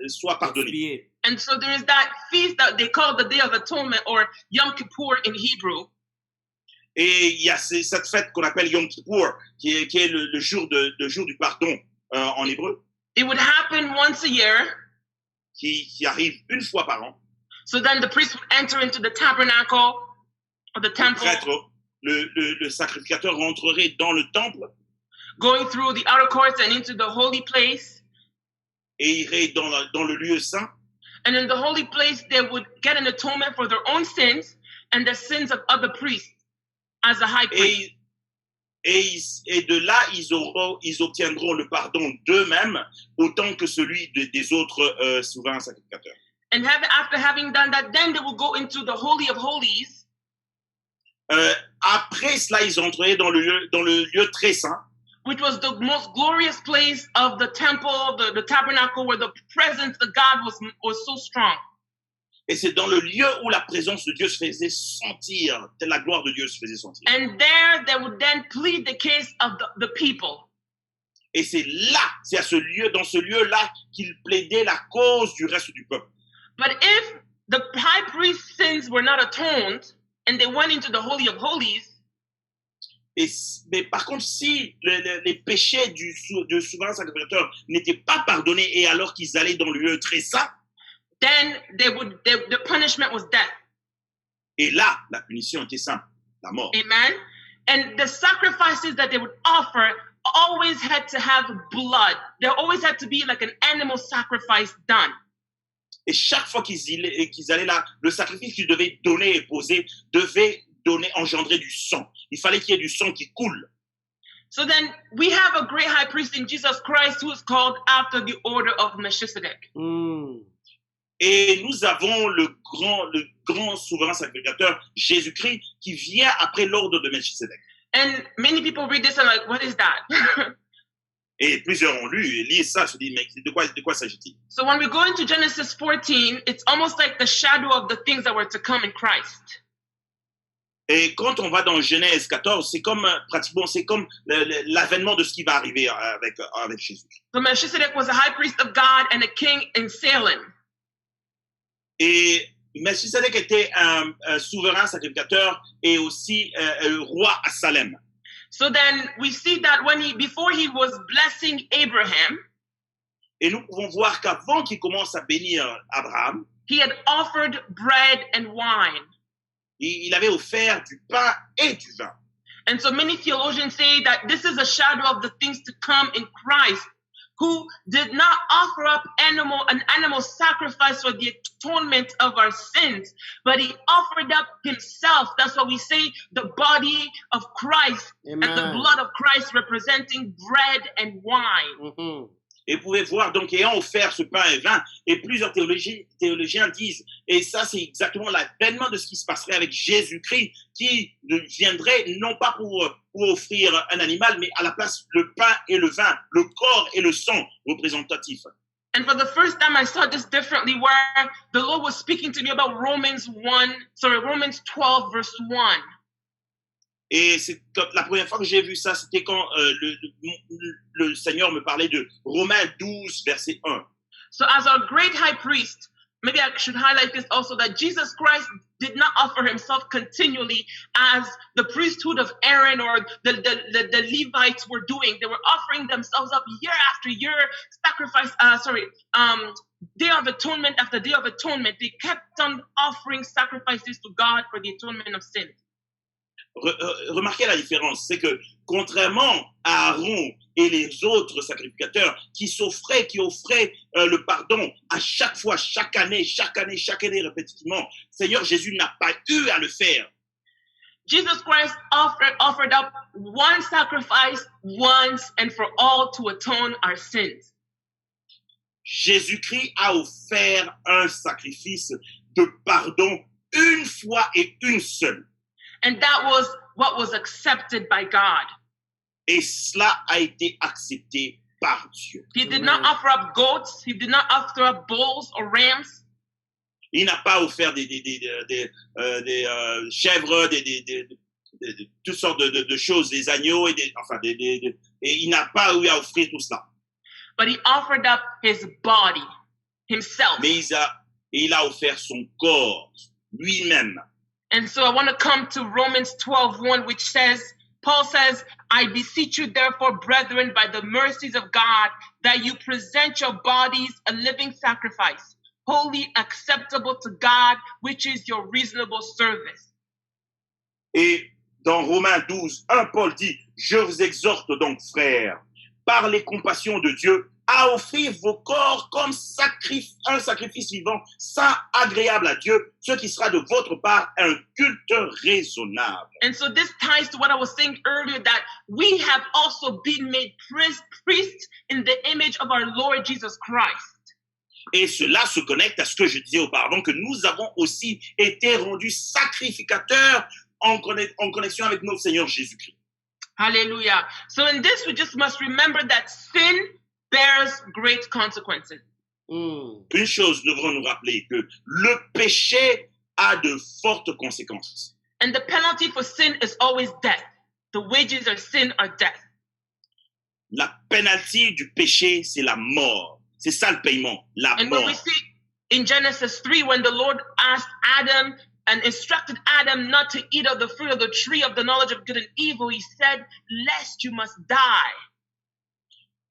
soient pardonnés. And so there is that feast that they call the Day of Atonement or Yom Kippur in Hebrew. Et il y a cette fête qu'on appelle Yom Kippur, qui est le jour du pardon en hébreu. It would happen once a year. Qui arrive une fois par an. So then the priest would enter into the tabernacle or the temple. Le sacrificateur rentrerait dans le temple. Going through the outer courts and into the holy place. Et irait dans le lieu saint. And in the holy place, they would get an atonement for their own sins and the sins of other priests as a high priest. Et de là, ils obtiendront le pardon d'eux-mêmes autant que celui des autres souverains sacrificateurs. And after having done that, then they will go into the Holy of Holies. Après cela, ils entreraient dans le lieu très saint. Which was the most glorious place of the temple, the tabernacle, where the presence of God was so strong. Et c'est dans le lieu où la présence de Dieu se faisait sentir, la gloire de Dieu se faisait sentir. And there they would then plead the case of the people. Et c'est dans ce lieu-là qu'il plaidait la cause du reste du peuple. But if the high priest's sins were not atoned and they went into the Holy of Holies, mais par contre, si les péchés du souverain sacrificateur n'étaient pas pardonnés et alors qu'ils allaient dans le lieu très saint, then the punishment was death. Et là, la punition était simple, la mort. Amen. And the sacrifices that they would offer always had to have blood. There always had to be like an animal sacrifice done. Et chaque fois qu'ils allaient là, le sacrifice qu'ils devaient donner et poser devait engendrer du sang. Il fallait qu'il y ait du sang qui coule. So then we have a great high priest in Jesus Christ who is called after the order of Melchizedek. Et nous avons le grand souverain sacrificateur, Jésus-Christ, qui vient après l'ordre de Melchizedek. And many people read this and like, what is that? Et plusieurs ont lu et lisent ça, se disent, mais de quoi s'agit-il? So when we go into Genesis 14, it's almost like the shadow of the things that were to come in Christ. Et quand on va dans Genèse 14, c'est comme l'avènement de ce qui va arriver avec Jésus. So Melchizedek was a high priest of God and a king in Salem. Et Melchizedek était un souverain sacrificateur et aussi roi à Salem. So then we see that before he was blessing Abraham, et nous pouvons voir qu'avant qu'il commence à bénir Abraham, he had offered bread and wine. Il avait offert du pain et du vin. And so many theologians say that this is a shadow of the things to come in Christ, who did not offer up an animal sacrifice for the atonement of our sins, but he offered up himself. That's why we say the body of Christ. Amen. And the blood of Christ representing bread and wine. Mm-hmm. Et vous pouvez voir, donc, ayant offert ce pain et vin, et plusieurs théologiens disent, et ça c'est exactement l'avènement de ce qui se passerait avec Jésus-Christ, qui viendrait non pas pour offrir un animal, mais à la place le pain et le vin, le corps et le sang représentatifs. And for the first time I saw this differently, where the Lord was speaking to me about Romans 12 verse 1. Et c'est la première fois que j'ai vu ça, c'était quand le Seigneur me parlait de Romains 12, verset 1. So as our great high priest, maybe I should highlight this also, that Jesus Christ did not offer himself continually as the priesthood of Aaron or the Levites were doing. They were offering themselves up year after year, Day of Atonement after Day of Atonement. They kept on offering sacrifices to God for the atonement of sin. Remarquez la différence, c'est que contrairement à Aaron et les autres sacrificateurs qui offraient le pardon à chaque fois, chaque année, répétitivement, Seigneur Jésus n'a pas eu à le faire. Jesus Christ offered up one sacrifice once and for all to atone our sins. Jésus-Christ a offert un sacrifice de pardon une fois et une seule. And that was what was accepted by God. Et cela a été accepté par Dieu. He did not offer up goats. He did not offer up bulls or rams. Il n'a pas offert des chèvres, toutes sortes de choses, des agneaux, et il n'a pas eu à offrir tout cela. But he offered up his body, himself. Mais il a offert son corps, lui-même. And so I want to come to Romans 12:1, which says, Paul says, I beseech you therefore, brethren, by the mercies of God, that you present your bodies a living sacrifice, wholly acceptable to God, which is your reasonable service. Et dans Romains 12:1, Paul dit, je vous exhorte donc, frères, par les compassions de Dieu, à offrir vos corps comme un sacrifice vivant, saint, agréable à Dieu, ce qui sera de votre part un culte raisonnable. And so this ties to what I was saying earlier, that we have also been made priests in the image of our Lord Jesus Christ. Et cela se connecte à ce que je disais auparavant, que nous avons aussi été rendus sacrificateurs en connexion avec notre Seigneur Jésus-Christ. Hallelujah. So in this, we just must remember that sin bears great consequences. Une chose, nous devrons nous rappeler que le péché a de fortes conséquences. And the penalty for sin is always death. The wages of sin are death. La pénalité du péché, c'est la mort. C'est ça le paiement, la and mort. when we see in Genesis 3, when the Lord asked Adam and instructed Adam not to eat of the fruit of the tree of the knowledge of good and evil, he said, lest you must die.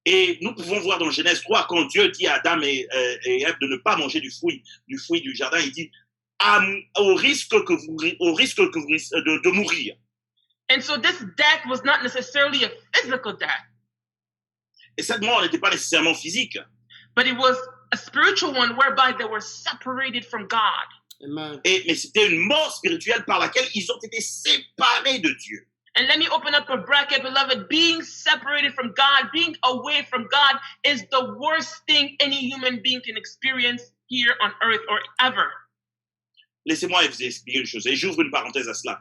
Et nous pouvons voir dans Genèse 3, quand Dieu dit à Adam et Ève de ne pas manger du fruit du jardin, il dit au risque de mourir. And so this death was not necessarily a physical death. Et cette mort n'était pas nécessairement physique. But it was a spiritual one whereby they were separated from God. Amen. Mais c'était une mort spirituelle par laquelle ils ont été séparés de Dieu. And let me open up a bracket, beloved. Being separated from God, being away from God is the worst thing any human being can experience here on earth or ever. Laissez-moi vous expliquer une chose, et j'ouvre une parenthèse à cela.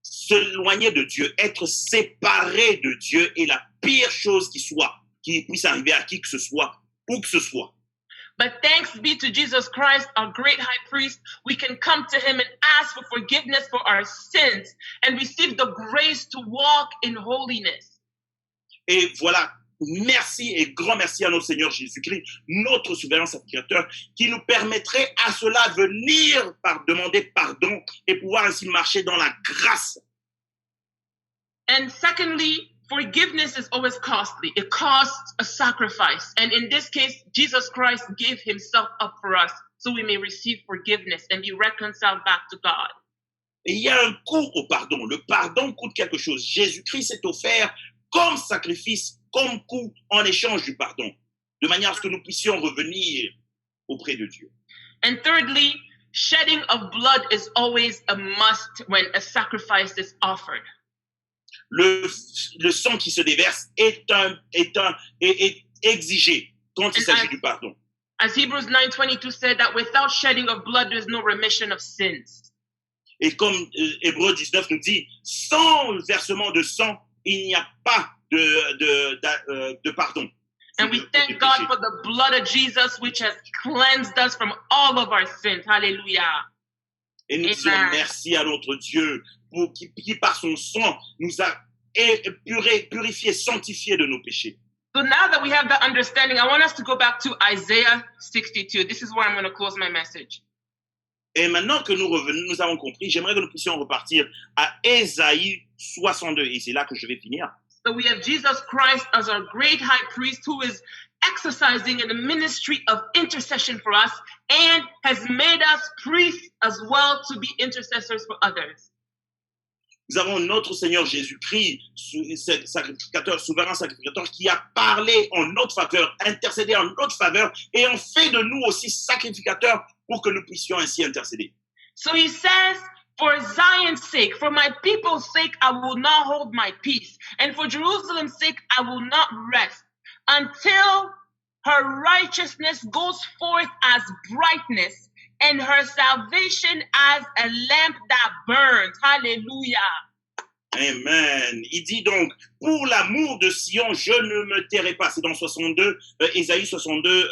S'éloigner de Dieu, être séparé de Dieu est la pire chose qui puisse arriver à qui que ce soit, où que ce soit. But thanks be to Jesus Christ, our great high priest, we can come to him and ask for forgiveness for our sins and receive the grace to walk in holiness. Et voilà, merci et grand merci à notre Seigneur Jésus-Christ, notre souverain sacrificateur, qui nous permettrait à cela venir demander pardon et pouvoir ainsi marcher dans la grâce. And secondly, forgiveness is always costly. It costs a sacrifice. And in this case, Jesus Christ gave himself up for us so we may receive forgiveness and be reconciled back to God. Et il y a un coût au pardon. Le pardon coûte quelque chose. Jésus-Christ s'est offert comme sacrifice, comme coût en échange du pardon, de manière à ce que nous puissions revenir auprès de Dieu. And thirdly, shedding of blood is always a must when a sacrifice is offered. Le sang qui se déverse est exigé quand il s'agit du pardon. As Hebrews 9:22 said, that without shedding of blood, there is no remission of sins. Et comme Hébreux 19 nous dit, sans le versement de sang, il n'y a pas de pardon. And we thank God for the blood of Jesus, which has cleansed us from all of our sins. Hallelujah. Et nous disons merci à notre Dieu qui par son sang nous a purifiés, sanctifiés de nos péchés. So now that we have that understanding, I want us to go back to Isaiah 62. This is where I'm going to close my message. Et maintenant que nous avons compris, j'aimerais que nous puissions repartir à Ésaïe 62. Et c'est là que je vais finir. So we have Jesus Christ as our great high priest who is exercising in the ministry of intercession for us and has made us priests as well to be intercessors for others. Nous avons notre Seigneur Jésus-Christ, sacrificateur, souverain sacrificateur, qui a parlé en notre faveur, intercédé en notre faveur et en fait de nous aussi sacrificateurs pour que nous puissions ainsi intercéder. So he says, for Zion's sake, for my people's sake, I will not hold my peace. And for Jerusalem's sake, I will not rest until her righteousness goes forth as brightness and her salvation as a lamp that burns. Hallelujah. Amen. Il dit donc, pour l'amour de Sion, je ne me tairai pas. C'est dans 62, Ésaïe 62,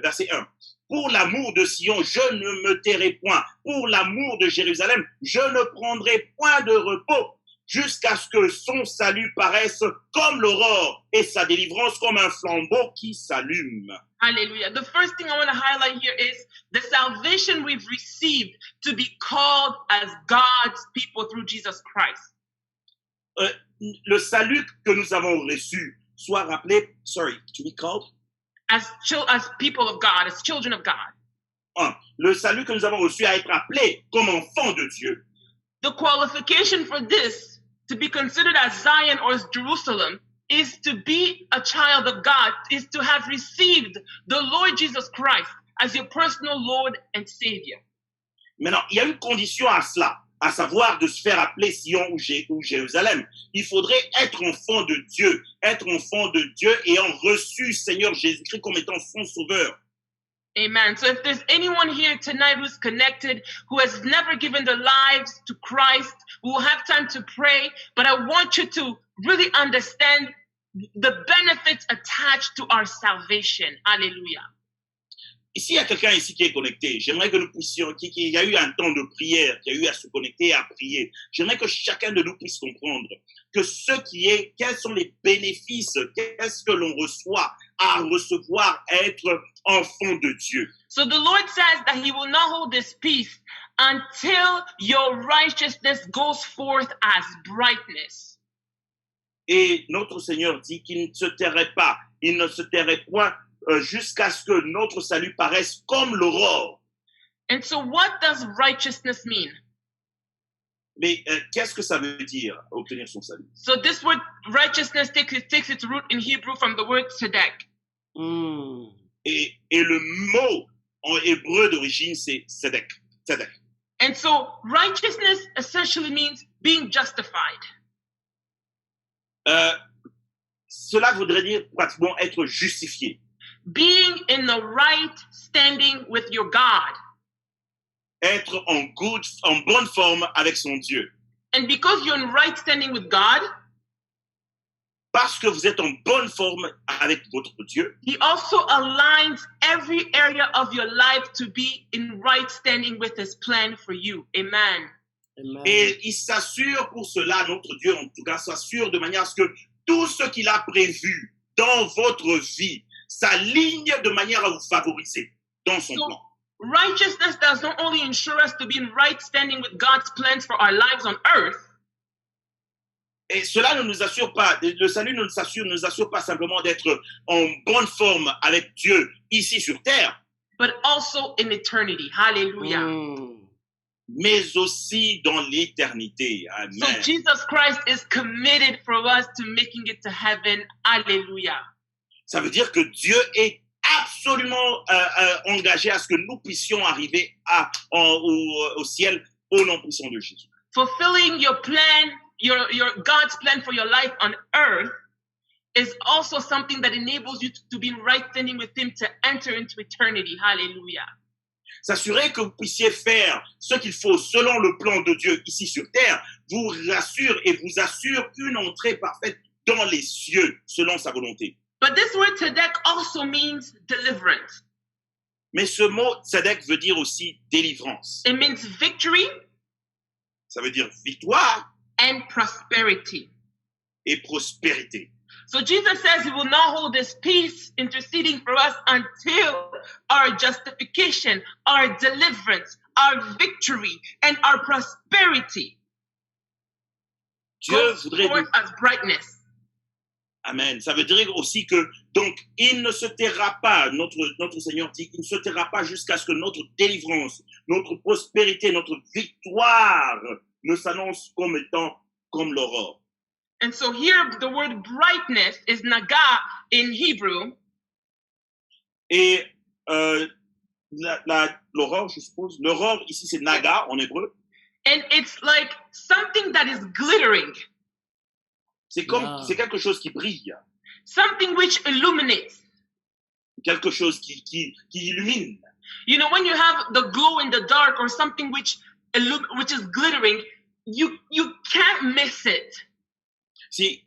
verset 1. Pour l'amour de Sion, je ne me tairai point. Pour l'amour de Jérusalem, je ne prendrai point de repos jusqu'à ce que son salut paraisse comme l'aurore et sa délivrance comme un flambeau qui s'allume. Hallelujah. The first thing I want to highlight here is the salvation we've received to be called as God's people through Jesus Christ. Le salut que nous avons reçu soit rappelé, to be called? As people of God, as children of God. Le salut que nous avons reçu à être appelé comme enfants de Dieu. The qualification for this, to be considered as Zion or as Jerusalem, is to be a child of God, is to have received the Lord Jesus Christ as your personal Lord and Savior. Maintenant, il y a une condition à cela, à savoir de se faire appeler Sion ou Jérusalem. Il faudrait être enfant de Dieu ayant reçu Seigneur Jésus-Christ comme étant son sauveur. Amen. So if there's anyone here tonight who's connected, who has never given their lives to Christ, we will have time to pray, but I want you to really understand the benefits attached to our salvation. Hallelujah. Ici, il y a quelqu'un ici qui est connecté. J'aimerais que nous puissions, qui y a eu un temps de prière, qui a eu à se connecter et à prier. J'aimerais que chacun de nous puisse comprendre que quels sont les bénéfices, qu'est-ce que l'on reçoit à recevoir, être enfant de Dieu. So the Lord says that he will not hold his peace until your righteousness goes forth as brightness. Et notre Seigneur dit qu'il ne se tairait pas, il ne se tairait point jusqu'à ce que notre salut paraisse comme l'aurore. And so what does righteousness mean? Mais qu'est-ce que ça veut dire, obtenir son salut? So this word righteousness takes its root in Hebrew from the word tzedek. Et le mot en hébreu d'origine, c'est tzedek. And so righteousness essentially means being justified. Cela voudrait dire pratiquement être justifié. Being in the right standing with your God. Être en bonne forme avec son Dieu. And because you're in right standing with God, parce que vous êtes en bonne forme avec votre Dieu, he also aligns every area of your life to be in right standing with his plan for you. Amen. Amen. Et il s'assure pour cela, notre Dieu en tout cas, s'assure de manière à ce que tout ce qu'il a prévu dans votre vie s'aligne de manière à vous favoriser dans son plan. Righteousness does not only ensure us to be in right standing with God's plans for our lives on earth. Et cela ne nous assure pas, le salut ne nous assure pas simplement d'être en bonne forme avec Dieu ici sur terre, but also in eternity. Hallelujah. Mais aussi dans l'éternité. Amen. So Jesus Christ is committed for us to making it to heaven. Hallelujah. Ça veut dire que Dieu est absolument engagé à ce que nous puissions arriver au ciel au nom puissant de Jésus. Fulfilling your plan, your God's plan for your life on earth is also something that enables you to be in right standing with him to enter into eternity. Hallelujah. S'assurer que vous puissiez faire ce qu'il faut selon le plan de Dieu ici sur terre vous rassure et vous assure une entrée parfaite dans les cieux selon sa volonté. But this word tzedek also means deliverance. Mais ce mot tzedek veut dire aussi délivrance. It means victory. Ça veut dire victoire and prosperity. et prospérité. So Jesus says he will not hold his peace interceding for us until our justification, our deliverance, our victory, and our prosperity Dieu goes voudrait forth nous... as brightness. Amen. Ça veut dire aussi que, donc, il ne se taira pas, notre Seigneur dit, il ne se taira pas jusqu'à ce que notre délivrance, notre prospérité, notre victoire ne s'annonce comme étant comme l'aurore. And so here the word brightness is naga in Hebrew. Et l'aurore, je suppose, l'aurore ici c'est naga en hébreu. And it's like something that is glittering, C'est comme, Ah. c'est quelque chose qui brille, something which illuminates. quelque chose qui illumine. You know, when you have the glow in the dark or something which is glittering, you can't miss it. Si,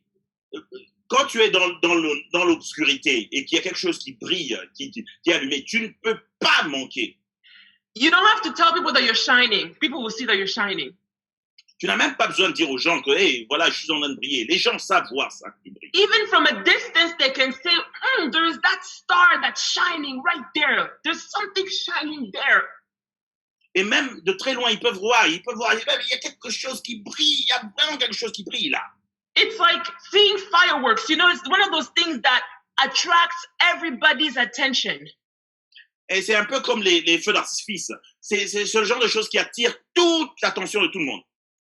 quand tu es dans l'obscurité et qu'il y a quelque chose qui brille, qui est allumé, tu ne peux pas manquer. You don't have to tell people that you're shining. People will see that you're shining. Tu n'as même pas besoin de dire aux gens que, hey, voilà, je suis en train de briller. Les gens savent voir ça, que tu brilles. Even from a distance, they can say, there is that star that's shining right there. There's something shining there. Et même de très loin, ils peuvent voir, il y a quelque chose qui brille, il y a vraiment quelque chose qui brille là. It's like seeing fireworks. You know, it's one of those things that attracts everybody's attention. Et c'est un peu comme les feux d'artifice. C'est ce genre de choses qui attire toute l'attention de tout le monde.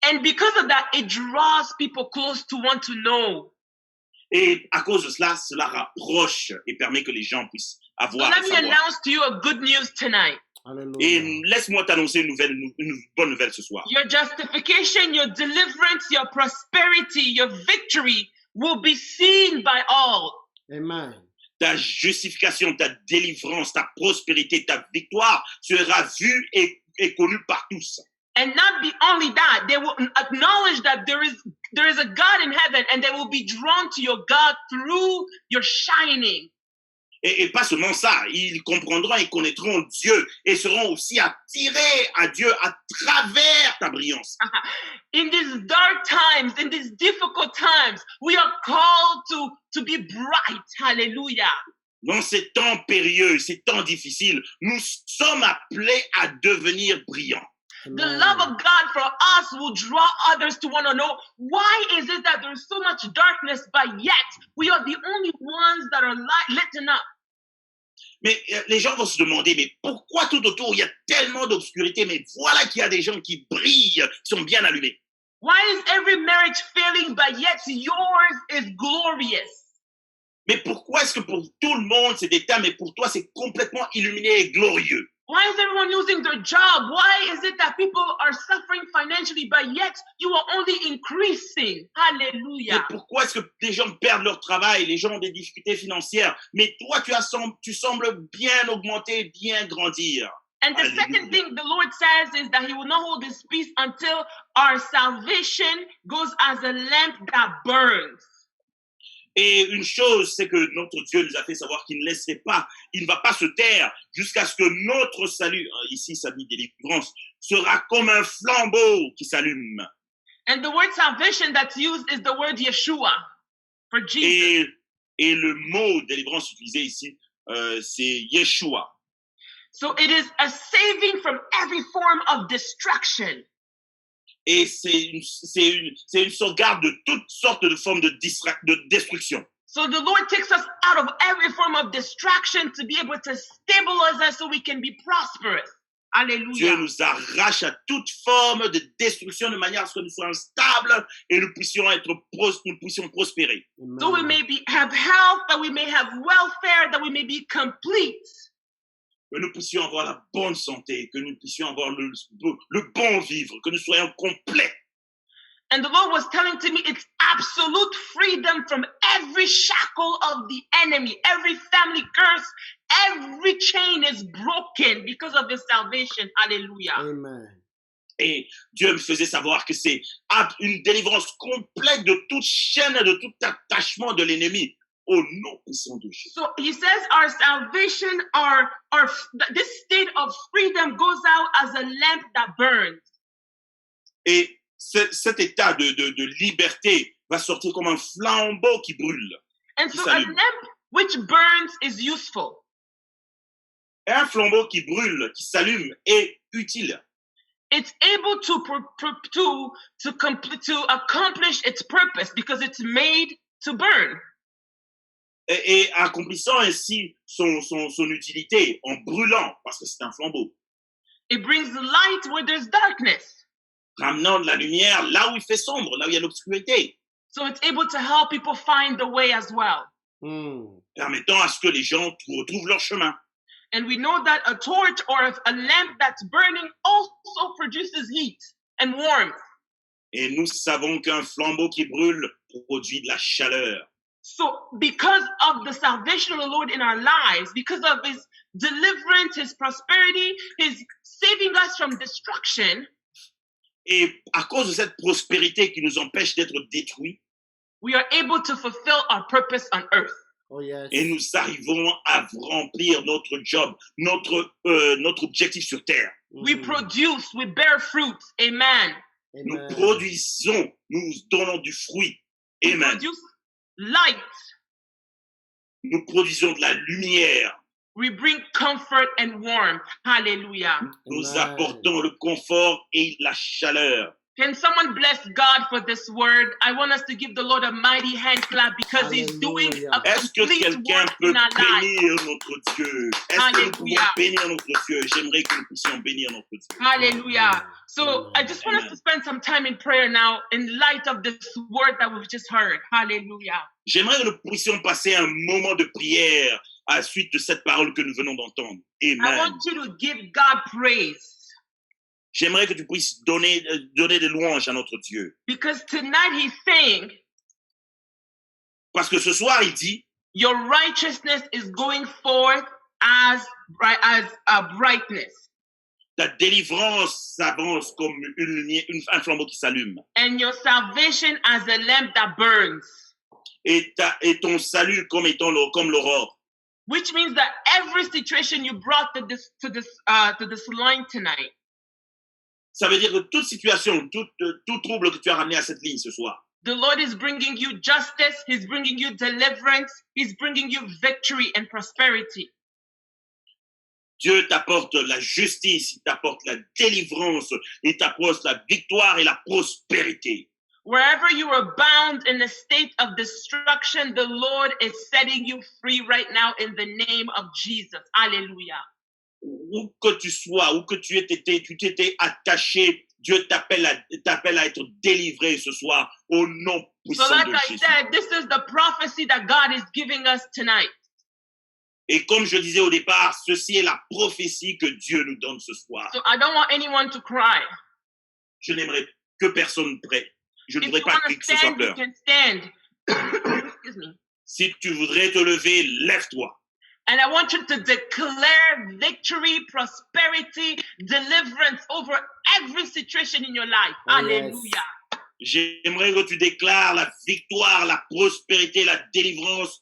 And because of that, it draws people close to want to know. Et à cause de cela, cela rapproche et permet que les gens puissent So avoir let et me savoir. announce to you a good news tonight. Alléluia. Et laisse-moi t'annoncer une bonne nouvelle ce soir. Your justification, your deliverance, your prosperity, your victory will be seen by all. Amen. Ta justification, ta délivrance, ta prospérité, ta victoire sera vue et connue par tous. And not be only that, they will acknowledge that there is a God in heaven, and they will be drawn to your God through your shining. Et pas seulement ça, ils comprendront et connaîtront Dieu et seront aussi attirés à Dieu à travers ta brillance. In these dark times, in these difficult times, we are called to be bright. Hallelujah. Dans ces temps périlleux, ces temps difficiles, nous sommes appelés à devenir brillants. The love of God for us will draw others to want to know, why is it that there's so much darkness, but yet we are the only ones that are lit up? Mais les gens vont se demander, mais pourquoi tout autour il y a tellement d'obscurité, mais voilà qu'il y a des gens qui brillent, qui sont bien allumés. Why is every marriage failing, but yet yours is glorious? Mais pourquoi est-ce que pour tout le monde c'est des tas, mais pour toi c'est complètement illuminé et glorieux? Why is everyone losing their job? Why is it that people are suffering financially, but yet you are only increasing? Mais Hallelujah. pourquoi est-ce que les gens perdent leur travail, les gens ont des difficultés financières, mais toi tu sembles bien augmenter, bien grandir. And the second thing the Lord says is that he will not hold his peace until our salvation goes as a lamp that burns. Et une chose, c'est que notre Dieu nous a fait savoir qu'il ne laisserait pas, il ne va pas se taire jusqu'à ce que notre salut, ici ça dit délivrance, sera comme un flambeau qui s'allume. And the word salvation that's used is the word Yeshua for Jesus. Et le mot délivrance utilisé ici, c'est Yeshua. So it is a saving from every form of destruction. Et c'est une sauvegarde de toutes sortes de formes de destruction. So the Lord takes us out of every form of distraction to be able to stabilize us so we can be prosperous. Dieu Hallelujah. nous arrache à toute forme de destruction de manière à ce que nous soyons stables et nous puissions prospérer. Amen. So we may have health, that we may have welfare, that we may be complete. Que nous puissions avoir la bonne santé, que nous puissions avoir le bon vivre, que nous soyons complets. And the Lord was telling to me, it's absolute freedom from every shackle of the enemy, every family curse, every chain is broken because of his salvation. Hallelujah. Amen. Et Dieu me faisait savoir que c'est une délivrance complète de toute chaîne, de tout attachement de l'ennemi au nom puissant de Jésus. So he says our salvation, this state of freedom goes out as a lamp that burns. Et cet état de liberté va sortir comme un flambeau qui brûle. And Qui so a s'allume. lamp which burns is useful. Et un flambeau qui brûle, qui s'allume, est utile. It's able to accomplish its purpose because it's made to burn. Et accomplissant ainsi son utilité en brûlant, parce que c'est un flambeau, It brings light where there's darkness. ramenant de la lumière là où il fait sombre, là où il y a l'obscurité, So it's able to help people find the way as well. permettant à ce que les gens retrouvent leur chemin. And we know that a torch or a lamp that's burning also produces heat and warmth. Et nous savons qu'un flambeau qui brûle produit de la chaleur. So because of the salvation of the Lord in our lives, because of his deliverance, his prosperity, his saving us from destruction, Et à cause de cette prospérité qui nous empêche d'être détruits, we are able to fulfill our purpose on earth. Oh, yes. et nous arrivons à remplir notre job, notre objectif sur terre. We produce, we bear fruits. Amen. Nous Amen. produisons, nous donnons du fruit. We Amen. produce light. Nous produisons de la lumière. We bring comfort and warmth. Hallelujah. Nous Amen. apportons le confort et la chaleur. Can someone bless God for this word? I want us to give the Lord a mighty hand clap because he's doing a Hallelujah. Est-ce que complete quelqu'un work peut in our lives. bénir notre Dieu? Est-ce que nous pouvons Alléluia. bénir notre Dieu? J'aimerais que nous puissions bénir notre Dieu. Hallelujah. So I just want us to spend some time in prayer now in light of this word that we've just heard. Hallelujah. J'aimerais que nous puissions passer un moment de prière à la suite de cette parole que nous venons d'entendre. I Amen. want you to give God praise J'aimerais que tu puisses donner des louanges à notre Dieu. because tonight he's saying Parce que ce soir, il dit, your righteousness is going forth as brightness, ta délivrance s'avance comme un flambeau qui s'allume. and your salvation as a lamp that burns. Et ton salut comme étant comme l'aurore. Which means that every situation you brought to this line tonight, Ça veut dire que toute situation, tout trouble que tu as ramené à cette ligne ce soir, the Lord is bringing you justice, he's bringing you deliverance, he's bringing you victory and prosperity. Dieu t'apporte la justice, il t'apporte la délivrance, il t'apporte la victoire et la prospérité. Wherever you are bound in a state of destruction, the Lord is setting you free right now in the name of Jesus. Hallelujah. Où que tu sois, où que tu t'étais attaché, Dieu t'appelle à être délivré ce soir au nom So puissant like de I Jésus. said, this is the prophecy that God is giving us tonight. Et comme je disais au départ, ceci est la prophétie que Dieu nous donne ce soir. So I don't want anyone to cry. Je n'aimerais que personne prête. Je ne If voudrais you pas want que to ce soit stand, you pleure. can stand. Excuse me. Si tu voudrais te lever, lève-toi. And I want you to declare victory, prosperity, deliverance over every situation in your life. Oh, yes. Hallelujah. J'aimerais que tu déclares la victoire, la prospérité, la délivrance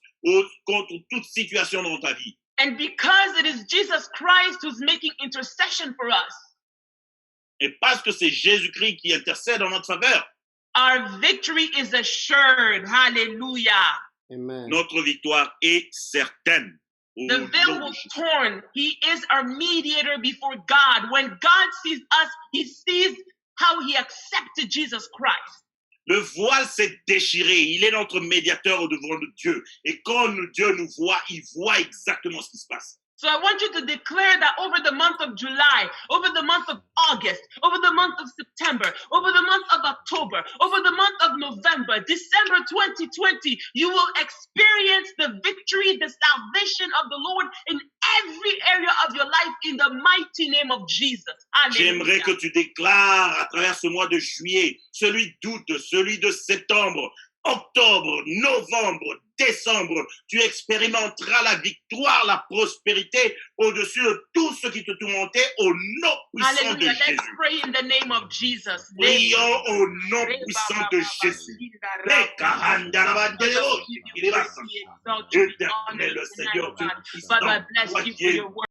contre toute situation dans ta vie. And because it is Jesus Christ who's making intercession for us, Et parce que c'est Jésus-Christ qui intercède en notre faveur, our victory is assured. Hallelujah. Amen. notre victoire est certaine. Au The nom veil de was Jésus. torn. He is our mediator before God. When God sees us, he sees how he accepted Jesus Christ. Le voile s'est déchiré. Il est notre médiateur devant Dieu. Et quand Dieu nous voit, il voit exactement ce qui se passe. So I want you to declare that over the month of July, over the month of August, over the month of September, over the month of October, over the month of November, December 2020, you will experience the victory, the salvation of the Lord in every area of your life in the mighty name of Jesus. J'aimerais Hallelujah. que tu déclares à travers ce mois de juillet, celui d'août, celui de septembre, octobre, novembre, décembre, tu expérimenteras la victoire, la prospérité au-dessus de tout ce qui te tourmentait au nom puissant de Hallelujah. Let's Jésus. pray in the name of Jesus. Prions au nom puissant de Jésus. Éternel Seigneur Father, I Tout-Puissant, bless you for toi your word.